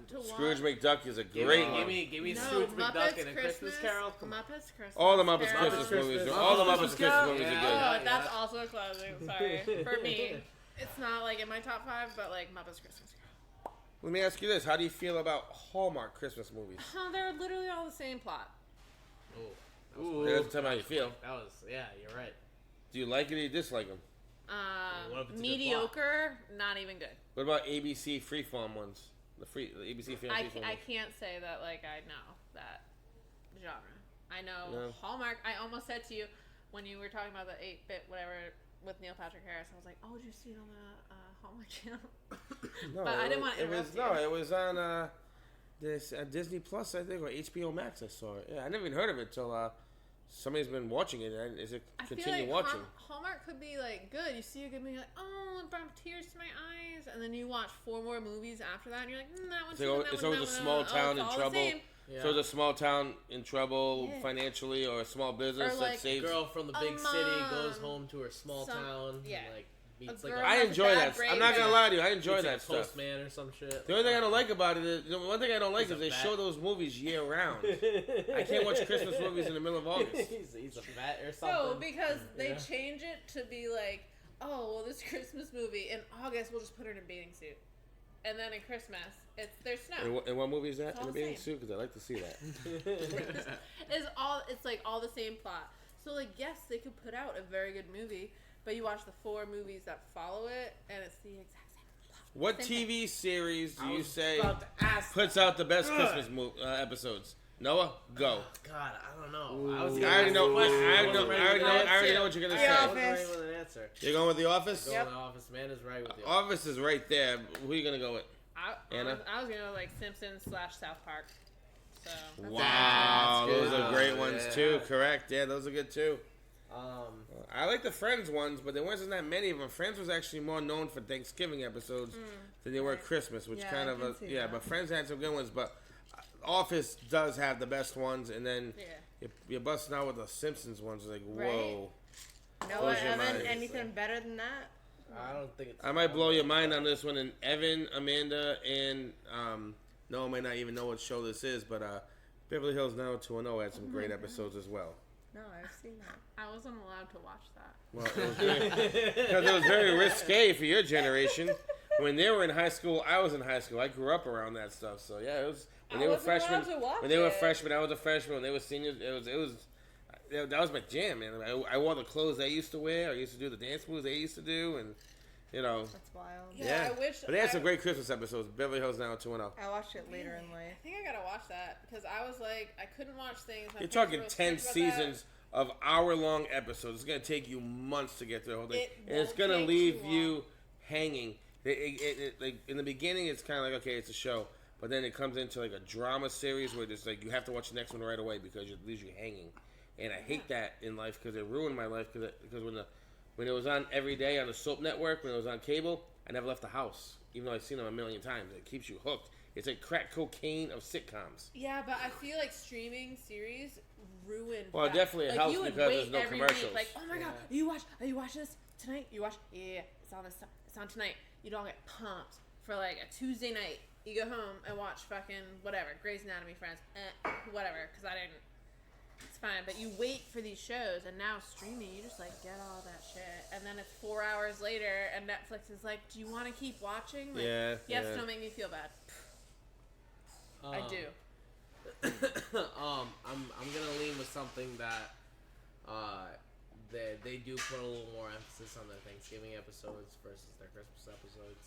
Speaker 3: to watch.
Speaker 1: Scrooge McDuck is a
Speaker 2: Give
Speaker 1: great
Speaker 2: me,
Speaker 1: one.
Speaker 2: give me
Speaker 3: No,
Speaker 2: Scrooge
Speaker 3: Muppets
Speaker 2: McDuck and a Christmas Carol. Come on.
Speaker 3: Muppets Christmas.
Speaker 1: All the Muppets
Speaker 3: Carol.
Speaker 1: Christmas
Speaker 2: Muppets
Speaker 1: movies.
Speaker 2: Christmas.
Speaker 1: All the
Speaker 2: Muppets
Speaker 1: Muppets Christmas
Speaker 2: Carol.
Speaker 1: movies are
Speaker 2: Yeah.
Speaker 1: good.
Speaker 3: Oh, that's also a classic. Sorry for me. It's not like in my top 5, but like Muppets Christmas Carol.
Speaker 1: Let me ask you this: how do you feel about Hallmark Christmas movies?
Speaker 3: They're literally all the same plot.
Speaker 2: Ooh.
Speaker 1: It doesn't tell me how you feel.
Speaker 2: That was, yeah, you're right.
Speaker 1: Do you like it or you dislike them?
Speaker 2: What if it's a good
Speaker 3: Mediocre, not even good.
Speaker 1: What about ABC Freeform ones? The ABC Freeform.
Speaker 3: I can't say that like I know that genre. I know
Speaker 1: No.
Speaker 3: Hallmark. I almost said to you when you were talking about the 8-bit whatever with Neil Patrick Harris. I was like, oh, did you see it on the Hallmark channel?
Speaker 1: No,
Speaker 3: But I didn't want to interrupt you.
Speaker 1: No, it was on this Disney Plus, I think, or HBO Max. I saw it. Yeah, I never even heard of it till somebody's been watching it. And is it
Speaker 3: I feel
Speaker 1: continue
Speaker 3: like
Speaker 1: watching?
Speaker 3: Hallmark could be like good. You see a good movie, you're like, oh, it brought tears to my eyes, and then you watch 4 more movies after that, and you're like, that one's
Speaker 1: So it's always a small town in trouble.
Speaker 2: Yeah.
Speaker 1: So it's a small town in trouble
Speaker 3: Yeah.
Speaker 1: financially, or a small business
Speaker 3: Or
Speaker 1: that
Speaker 3: like-
Speaker 1: saves.
Speaker 2: Girl from the big
Speaker 3: A
Speaker 2: city
Speaker 3: mom.
Speaker 2: goes home to her small town.
Speaker 3: yeah.
Speaker 2: And, like meets
Speaker 3: A
Speaker 2: like
Speaker 3: girl
Speaker 1: I
Speaker 3: has a
Speaker 1: enjoy
Speaker 3: bad
Speaker 1: that. I'm not gonna
Speaker 3: break.
Speaker 1: lie to you. I enjoy
Speaker 2: meets,
Speaker 1: that
Speaker 2: like,
Speaker 1: stuff.
Speaker 2: Postman or some shit.
Speaker 1: The only thing I don't like about it is one thing I don't like
Speaker 2: He's
Speaker 1: is
Speaker 2: a
Speaker 1: they
Speaker 2: vet.
Speaker 1: show those movies year round. I can't watch Christmas movies in the middle of August.
Speaker 2: he's a vet or something.
Speaker 3: No, because they
Speaker 2: Yeah.
Speaker 3: change it to be like, oh, well, this Christmas movie in August, we'll just put her in a bathing suit, and then in Christmas, there's snow.
Speaker 1: And what movie is that?
Speaker 3: It's all
Speaker 1: In a
Speaker 3: the
Speaker 1: bathing
Speaker 3: same.
Speaker 1: suit? Because I like to see that.
Speaker 3: It's like all the same plot. So like, yes, they could put out a very good movie, but you watch the 4 movies that follow it, and it's the exact same plot.
Speaker 1: What
Speaker 3: Same
Speaker 1: TV series do
Speaker 2: I
Speaker 1: you
Speaker 2: was
Speaker 1: say
Speaker 2: about to ask
Speaker 1: puts out the best Christmas episodes? Noah, go.
Speaker 2: God, I don't know. I was
Speaker 1: I
Speaker 2: gonna
Speaker 1: already
Speaker 2: ask
Speaker 1: know.
Speaker 2: the question.
Speaker 1: I
Speaker 2: wasn't
Speaker 1: know.
Speaker 2: ready
Speaker 1: I already
Speaker 2: with
Speaker 1: know.
Speaker 2: an
Speaker 1: I already
Speaker 2: answer.
Speaker 1: know what you're gonna
Speaker 2: I
Speaker 1: say.
Speaker 2: wasn't ready with an answer.
Speaker 1: You're going with The Office.
Speaker 2: Going to the Office. Man is right with you.
Speaker 1: Office is right there. Who are you gonna go with? Anna?
Speaker 3: I was gonna go like Simpsons / South Park. So
Speaker 1: Wow,
Speaker 2: That's
Speaker 1: those
Speaker 2: good.
Speaker 1: are great ones
Speaker 2: Yeah.
Speaker 1: too. Correct. Yeah, those are good too.
Speaker 2: Um,
Speaker 1: I like the Friends ones, but there wasn't that many of them. Friends was actually more known for Thanksgiving episodes than they were Christmas, which
Speaker 4: Yeah,
Speaker 1: kind
Speaker 4: I
Speaker 1: of
Speaker 4: can see that.
Speaker 1: But Friends had some good ones, but Office does have the best ones, and then
Speaker 3: yeah.
Speaker 1: you're busting out with the Simpsons ones. Like
Speaker 3: Right?
Speaker 1: whoa,
Speaker 4: No,
Speaker 1: Close your
Speaker 4: Evan,
Speaker 1: mind.
Speaker 4: anything better than that?
Speaker 2: I don't think it's.
Speaker 1: I might blow your mind on this one. And Evan, Amanda, and Noah might not even know what show this is, but Beverly Hills 90210 had some great episodes as well.
Speaker 4: No, I've seen that.
Speaker 3: I wasn't allowed to watch that.
Speaker 1: Well, because it was very risque for your generation. When they were in high school, I was in high school. I grew up around that stuff. So yeah, it was when they were freshmen. When they were freshmen, I was a freshman. When they were seniors, that was my jam, man. I wore the clothes they used to wear. I used to do the dance moves they used to do, and you know.
Speaker 4: That's wild.
Speaker 3: Yeah, I wish.
Speaker 1: But they had some great Christmas episodes. Beverly Hills 90210.
Speaker 4: I watched it later in life.
Speaker 3: I think I gotta watch that because I was like, I couldn't watch things. My
Speaker 1: You're
Speaker 3: parents
Speaker 1: talking
Speaker 3: were
Speaker 1: 10
Speaker 3: strict about that.
Speaker 1: seasons of hour-long episodes. It's gonna take you months to get through the whole thing,
Speaker 3: It
Speaker 1: and it's
Speaker 3: won't
Speaker 1: gonna
Speaker 3: take
Speaker 1: leave
Speaker 3: too
Speaker 1: you
Speaker 3: long.
Speaker 1: hanging. Like in the beginning, it's kind of like okay, it's a show, but then it comes into like a drama series where it's like you have to watch the next one right away because it leaves you hanging. And I hate that in life because it ruined my life because when it was on every day on the soap network, when it was on cable, I never left the house, even though I've seen them a million times. It keeps you hooked. It's like crack cocaine of sitcoms.
Speaker 3: Yeah, but I feel like streaming series ruin.
Speaker 1: Well,
Speaker 3: that.
Speaker 1: definitely it
Speaker 3: like,
Speaker 1: helps
Speaker 3: you would
Speaker 1: because
Speaker 3: wait
Speaker 1: there's no
Speaker 3: every
Speaker 1: commercials.
Speaker 3: Week, like, oh my god, are you watching this tonight? You watch? Yeah, it's on this. It's on tonight. You'd all get pumped for like a Tuesday night. You go home and watch fucking whatever, Grey's Anatomy, Friends, whatever. Because I didn't. It's fine, but you wait for these shows, and now streaming, you just like get all that shit, and then it's 4 hours later, and Netflix is like, "Do you want to keep watching?" Like,
Speaker 1: Yeah,
Speaker 3: Yes,
Speaker 1: yeah.
Speaker 3: don't make me feel bad. I do.
Speaker 2: I'm gonna lean with something that they do put a little more emphasis on their Thanksgiving episodes versus their Christmas episodes.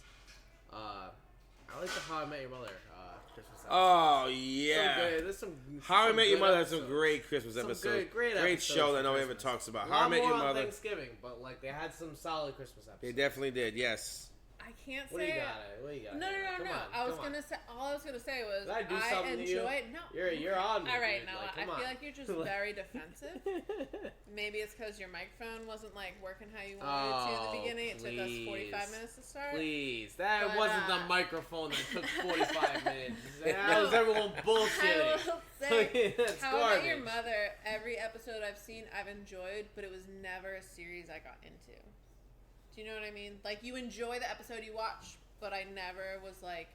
Speaker 2: I like the How I Met Your Mother Christmas episodes.
Speaker 1: Oh yeah.
Speaker 2: There's some
Speaker 1: How I Met Your
Speaker 2: good
Speaker 1: Mother has some
Speaker 2: episodes.
Speaker 1: great Christmas
Speaker 2: Some
Speaker 1: episodes.
Speaker 2: great
Speaker 1: Great
Speaker 2: episodes
Speaker 1: show
Speaker 2: for
Speaker 1: that nobody ever
Speaker 2: Christmas.
Speaker 1: talks about.
Speaker 2: A
Speaker 1: How I
Speaker 2: lot
Speaker 1: Met
Speaker 2: more
Speaker 1: Your
Speaker 2: on
Speaker 1: Mother.
Speaker 2: Thanksgiving, but like they had some solid Christmas episodes.
Speaker 1: They definitely did. Yes.
Speaker 3: I can't
Speaker 2: What do you
Speaker 3: say.
Speaker 2: got? What do you got?
Speaker 3: No.
Speaker 2: Come on,
Speaker 3: I was
Speaker 2: come on.
Speaker 3: gonna say. All I was gonna say was
Speaker 2: Did I do something to you?
Speaker 3: enjoyed. No.
Speaker 2: You're on me.
Speaker 3: All right,
Speaker 2: dude.
Speaker 3: Noah.
Speaker 2: Like,
Speaker 3: I
Speaker 2: come
Speaker 3: feel
Speaker 2: on.
Speaker 3: like you're just very defensive. Maybe it's because your microphone wasn't like working how you wanted it to in the beginning. It took us 45 minutes to start.
Speaker 2: Please, that
Speaker 3: But,
Speaker 2: wasn't the microphone that took 45 minutes. That
Speaker 3: No.
Speaker 2: was everyone
Speaker 3: I
Speaker 2: bullshitting.
Speaker 3: will say,
Speaker 2: That's
Speaker 3: How I Met
Speaker 2: garbage.
Speaker 3: Your Mother, every episode I've seen, I've enjoyed, but it was never a series I got into. Do you know what I mean? Like, you enjoy the episode you watch, but I never was like,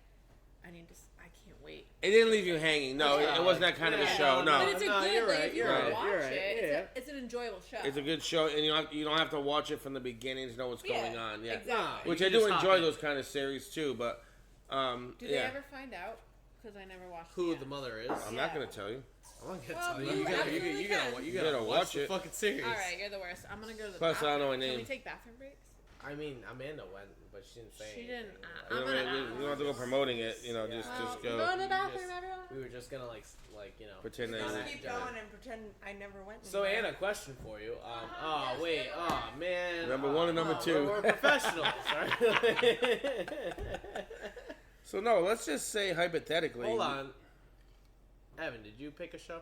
Speaker 3: I can't wait.
Speaker 1: It didn't leave you hanging. No, it wasn't that kind of a show. No.
Speaker 3: But it's a good, like, if you want to watch
Speaker 2: right.
Speaker 3: it, it's an enjoyable show.
Speaker 1: It's a good show, and you don't have to watch it from the beginning to know what's going on. Yeah,
Speaker 3: exactly.
Speaker 1: Which I do enjoy those kind of series too. But
Speaker 3: do they ever find out? Because I never watched
Speaker 2: who the mother is.
Speaker 1: I'm not gonna tell you.
Speaker 2: I'm not gonna tell you. You gotta watch the fucking series.
Speaker 3: All right, you're the worst. I'm gonna go to the
Speaker 1: Plus,
Speaker 3: bathroom.
Speaker 1: I don't know my name.
Speaker 3: Can we take bathroom breaks?
Speaker 2: I mean, Amanda went, but she didn't say anything.
Speaker 3: She didn't.
Speaker 1: We don't have to go promoting it. You know, just go.
Speaker 3: Go to the bathroom, everyone.
Speaker 2: We were just gonna like
Speaker 1: Pretend
Speaker 4: Just
Speaker 1: that.
Speaker 4: keep going and pretend I never went.
Speaker 2: So Anna, question for you. Man.
Speaker 1: Number one and number two.
Speaker 2: We're professionals, right?
Speaker 1: So no, let's just say hypothetically.
Speaker 2: Hold on. Evan, did you pick a show?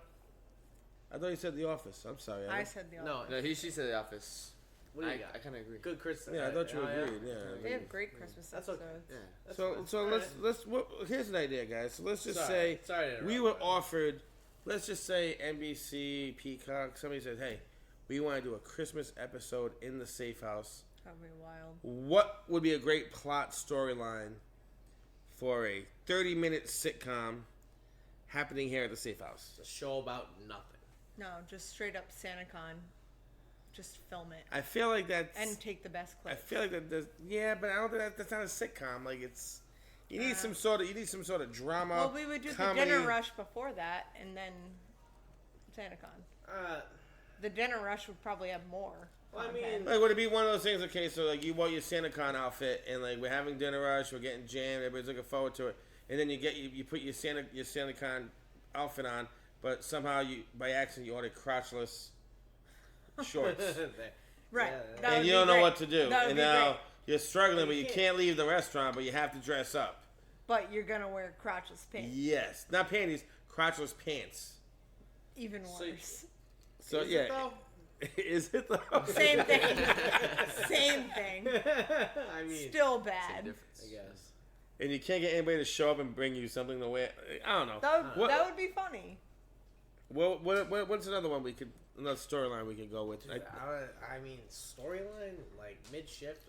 Speaker 1: I thought you said The Office. I'm sorry.
Speaker 4: I said The Office.
Speaker 5: No, she said The Office.
Speaker 2: What do you got?
Speaker 5: I kind of agree.
Speaker 2: Good Christmas.
Speaker 1: Yeah, I thought you agreed. Yeah.
Speaker 4: They have great Christmas
Speaker 2: That's
Speaker 4: episodes.
Speaker 2: okay.
Speaker 5: Yeah.
Speaker 1: So let's here's an idea, guys. So let's just
Speaker 2: Sorry to
Speaker 1: say
Speaker 2: interrupt,
Speaker 1: we were
Speaker 2: buddy.
Speaker 1: offered. Let's just say NBC, Peacock. Somebody said, "Hey, we want to do a Christmas episode in the Safe House.
Speaker 4: That'd be wild.
Speaker 1: What would be a great plot storyline for a 30-minute sitcom happening here at the Safe House?"
Speaker 2: It's a show about nothing.
Speaker 4: No, just straight up SantaCon. Just film it.
Speaker 1: I feel like that's
Speaker 4: And take the best
Speaker 1: I
Speaker 4: clips.
Speaker 1: feel like but I don't think that's not a sitcom. Like it's you need some sort of drama.
Speaker 4: Well, we would do
Speaker 1: comedy.
Speaker 4: the dinner rush before that, and then SantaCon. The dinner rush would probably have more.
Speaker 2: Well, I
Speaker 4: content.
Speaker 2: mean,
Speaker 1: Like, would it be one of those things? Okay, so like you wore your SantaCon outfit, and like we're having dinner rush, we're getting jammed, everybody's looking forward to it, and then you put your SantaCon outfit on, but somehow by accident you ordered crotchless shorts,
Speaker 4: Right.
Speaker 2: Yeah,
Speaker 4: That
Speaker 1: and
Speaker 4: would
Speaker 1: you
Speaker 4: be
Speaker 1: don't know
Speaker 4: great.
Speaker 1: what to do,
Speaker 4: That would
Speaker 1: and
Speaker 4: be
Speaker 1: now
Speaker 4: great.
Speaker 1: you're struggling, but you
Speaker 2: can't-
Speaker 1: can't leave the restaurant, but you have to dress up.
Speaker 4: But you're gonna wear crotchless pants.
Speaker 1: Yes, not panties, crotchless pants.
Speaker 4: Even
Speaker 2: So-
Speaker 4: worse.
Speaker 1: So
Speaker 2: Is it
Speaker 1: yeah,
Speaker 2: though?
Speaker 1: is it though?
Speaker 4: Same thing. Same thing.
Speaker 2: I mean,
Speaker 4: Still
Speaker 5: Same
Speaker 4: bad.
Speaker 5: difference.
Speaker 2: I guess.
Speaker 1: And you can't get anybody to show up and bring you something to wear. I don't know.
Speaker 4: That would be funny.
Speaker 1: What's another one another storyline we could go with?
Speaker 2: I mean, storyline like mid-shift.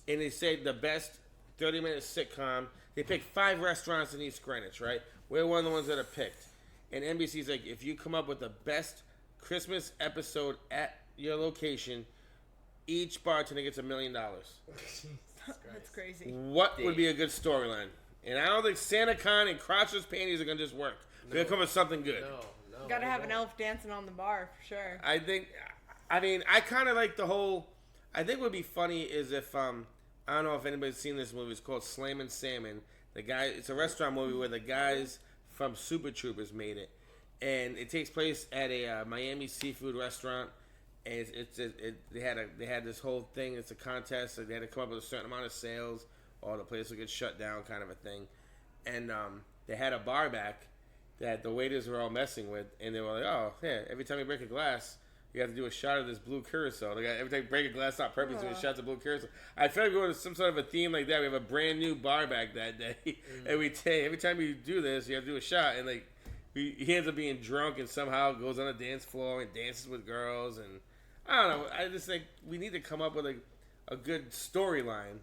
Speaker 1: And they say the best 30-minute sitcom. They pick 5 restaurants in East Greenwich, right? We're one of the ones that are picked. And NBC's like, if you come up with the best Christmas episode at your location, each bartender gets $1 million.
Speaker 4: That's crazy.
Speaker 1: What would be a good storyline? And I don't think SantaCon and crotchless panties are gonna just work. We're gonna come up with something good.
Speaker 2: No.
Speaker 4: Gotta
Speaker 2: I
Speaker 4: have an
Speaker 2: don't.
Speaker 4: elf dancing on the bar for sure.
Speaker 1: I kind of like the whole. I think what would be funny is if I don't know if anybody's seen this movie. It's called Slammin' Salmon. It's a restaurant movie where the guys from Super Troopers made it, and it takes place at a Miami seafood restaurant. And they had this whole thing. It's a contest. So they had to come up with a certain amount of sales, or the place would get shut down, kind of a thing. And they had a bar back that the waiters were all messing with, and they were like, "Oh, yeah, every time you break a glass, you have to do a shot of this blue curacao. Every time you break a glass, not purpose, do shots of blue curacao." I feel like we go to some sort of a theme like that. We have a brand new bar back that day, and every time you do this, you have to do a shot, and like he ends up being drunk and somehow goes on a dance floor and dances with girls, and I don't know. I just think we need to come up with a good storyline,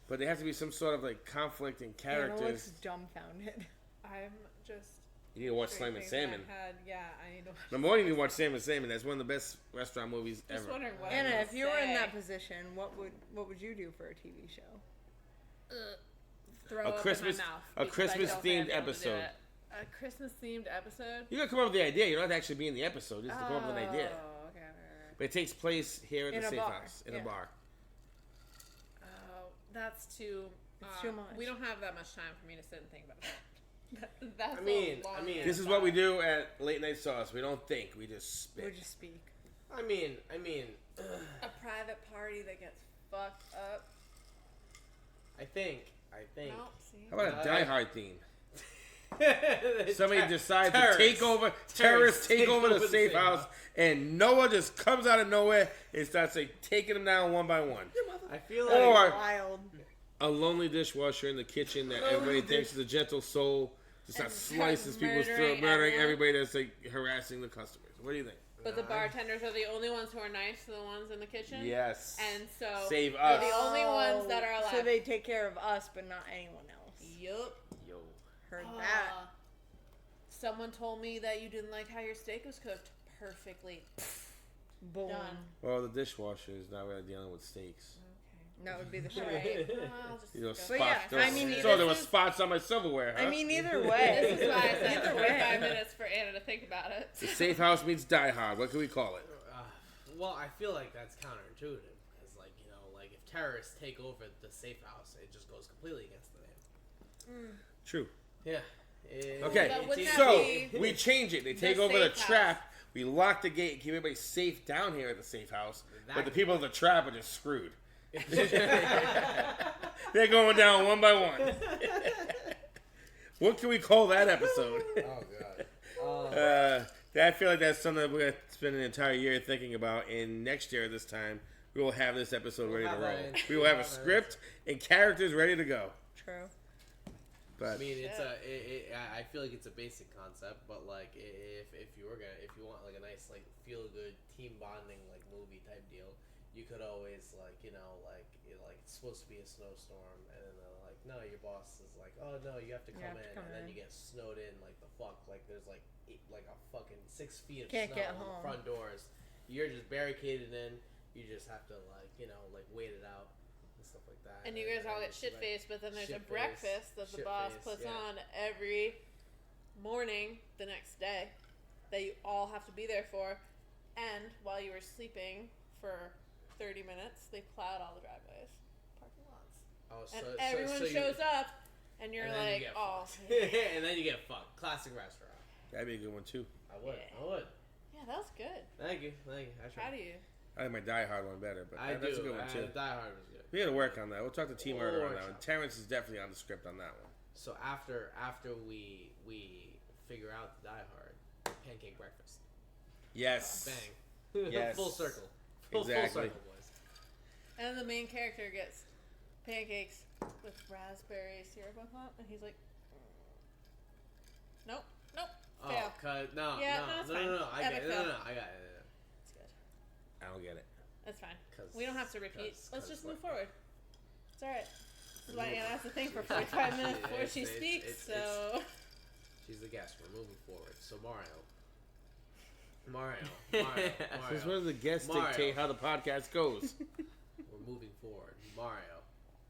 Speaker 1: but there has to be some sort of like conflict in
Speaker 4: Anna looks
Speaker 1: characters.
Speaker 4: dumbfounded.
Speaker 3: I'm just.
Speaker 1: You need to watch Slammin'
Speaker 3: shaking my
Speaker 1: Salmon.
Speaker 3: head. Yeah, I need to watch.
Speaker 1: Number one, you need to watch Slammin' Salmon. That's one of the best restaurant movies
Speaker 3: Just
Speaker 1: ever.
Speaker 3: wondering what.
Speaker 4: Anna,
Speaker 3: I'm
Speaker 4: if you were in
Speaker 3: say.
Speaker 4: that position, what would you do for a TV show?
Speaker 3: Throw
Speaker 1: A
Speaker 3: up
Speaker 1: Christmas-
Speaker 3: in my mouth
Speaker 1: a
Speaker 3: because I
Speaker 1: Christmas
Speaker 3: don't think
Speaker 1: themed
Speaker 3: I'd be able to do
Speaker 1: episode.
Speaker 3: it. A Christmas themed episode.
Speaker 1: You gotta come up with the idea. You don't have to actually be in the episode. Just to come up with an idea.
Speaker 3: Oh, okay.
Speaker 1: But it takes place here at
Speaker 4: In
Speaker 1: the
Speaker 4: a
Speaker 1: Safe
Speaker 4: bar,
Speaker 1: House in
Speaker 4: yeah.
Speaker 1: a bar.
Speaker 3: Oh, that's too.
Speaker 4: It's too much.
Speaker 3: We don't have that much time for me to sit and think about it. That's
Speaker 2: I mean,
Speaker 3: a long
Speaker 1: This is what we do at Late Night Sauce. We don't think. We just spit.
Speaker 4: Would you speak?
Speaker 2: I mean.
Speaker 3: A private party that gets fucked up.
Speaker 2: I think.
Speaker 3: No, see.
Speaker 1: How about a Die Hard theme?
Speaker 2: Somebody
Speaker 1: Somebody decides to take over, terrorists take over the Safe House, and Noah just comes out of nowhere and starts like taking them down one by one.
Speaker 2: I feel like.
Speaker 1: Or
Speaker 4: Wild.
Speaker 1: a lonely dishwasher in the kitchen that everybody thinks is a gentle soul Just not slices people's throat, murdering everybody that's like harassing the customers. What do you think?
Speaker 3: But the bartenders are the only ones who are nice to the ones in the kitchen.
Speaker 1: Yes.
Speaker 3: And so
Speaker 1: save us.
Speaker 3: they're the only ones that are allowed.
Speaker 4: So they take care of us, but not anyone else.
Speaker 3: Yup.
Speaker 5: Yo.
Speaker 4: Heard that.
Speaker 3: Someone told me that you didn't like how your steak was cooked perfectly.
Speaker 4: Boom.
Speaker 3: Done.
Speaker 1: Well, the dishwasher is not really dealing with steaks.
Speaker 4: That would be the shit.
Speaker 3: Right. I'll just
Speaker 1: You know,
Speaker 3: go.
Speaker 1: spots.
Speaker 4: yeah, I mean,
Speaker 1: so there
Speaker 4: this
Speaker 1: were
Speaker 4: is-
Speaker 1: spots on my silverware, huh?
Speaker 4: I mean, either way.
Speaker 3: This is why I said
Speaker 4: Either
Speaker 3: 45
Speaker 4: way.
Speaker 3: minutes for Anna to think about it.
Speaker 1: The Safe House meets Die Hard. What can we call it?
Speaker 2: Well, I feel like that's counterintuitive because, like, you know, like if terrorists take over the safe house, it just goes completely against the name.
Speaker 1: True.
Speaker 2: Yeah.
Speaker 1: Okay,
Speaker 3: But wouldn't that
Speaker 1: so
Speaker 3: be
Speaker 1: we change it. They
Speaker 3: the
Speaker 1: take over the
Speaker 3: safe
Speaker 1: trap.
Speaker 3: house?
Speaker 1: We lock the gate, keep everybody safe down here at the safe house. But the
Speaker 2: That-
Speaker 1: people at the trap are just screwed. They're going down one by one. What can we call that episode?
Speaker 2: Oh god.
Speaker 1: I feel like that's something that we're gonna spend an entire year thinking about. And next year at this time, we will have this episode ready to
Speaker 2: have
Speaker 1: roll.
Speaker 2: that.
Speaker 1: We will have a script and characters ready to go.
Speaker 4: True.
Speaker 1: But
Speaker 2: I mean, it's I feel like it's a basic concept, but like if you want like a nice like feel good team bonding like movie type deal, you could always like it's supposed to be a snowstorm, and then they're like, no, your boss is like, oh no, you have to come in, and then you get snowed in like the fuck, like there's like a fucking 6 feet of
Speaker 4: Can't
Speaker 2: snow
Speaker 4: get
Speaker 2: on the
Speaker 4: home.
Speaker 2: front doors. You're just barricaded in. You just have to wait it out. Stuff like that.
Speaker 3: And you guys all get shit faced, but then there's a breakfast that the boss puts on every morning the next day that you all have to be there for. And while you were sleeping for 30 minutes, they plowed all the driveways, parking lots.
Speaker 2: Oh,
Speaker 3: And everyone shows up, and you're like, oh.
Speaker 2: and then you get fucked. Classic restaurant.
Speaker 1: that'd be a good one too.
Speaker 2: I would.
Speaker 3: Yeah.
Speaker 2: I would.
Speaker 3: Yeah, that was good.
Speaker 2: Thank you. I
Speaker 3: Proud
Speaker 2: tried.
Speaker 3: of you.
Speaker 1: I like my Die Hard one better, but
Speaker 2: I
Speaker 1: that's
Speaker 2: do.
Speaker 1: a good one too.
Speaker 2: Die Hard was good.
Speaker 1: We got to work on that. We'll talk to Team Murder on that one.
Speaker 2: workshop.
Speaker 1: Terrence is definitely on the script on that one.
Speaker 2: So after we figure out the Die Hard, pancake breakfast.
Speaker 1: Yes.
Speaker 2: Bang.
Speaker 1: Yes.
Speaker 2: Full circle. Full
Speaker 1: Exactly.
Speaker 2: circle, boys.
Speaker 3: And the main character gets pancakes with raspberry syrup on top, and he's like, nope,
Speaker 2: Oh,
Speaker 3: fail.
Speaker 2: no.
Speaker 3: Yeah, no, it's fine.
Speaker 2: I get
Speaker 3: Epic
Speaker 2: it.
Speaker 3: fail.
Speaker 2: I got it.
Speaker 3: It's good.
Speaker 1: I don't get it.
Speaker 3: That's fine.
Speaker 2: 'Cause-
Speaker 3: We don't have to repeat.
Speaker 2: 'cause-
Speaker 3: Let's
Speaker 2: 'cause
Speaker 3: just
Speaker 2: what-
Speaker 3: move forward. It's alright. This is why Anna has to think for 45 minutes before she speaks, so...
Speaker 2: She's the guest. We're moving forward. So Mario.
Speaker 1: Since when do the guests
Speaker 2: Mario.
Speaker 1: dictate how the podcast goes?
Speaker 2: We're moving forward. Mario,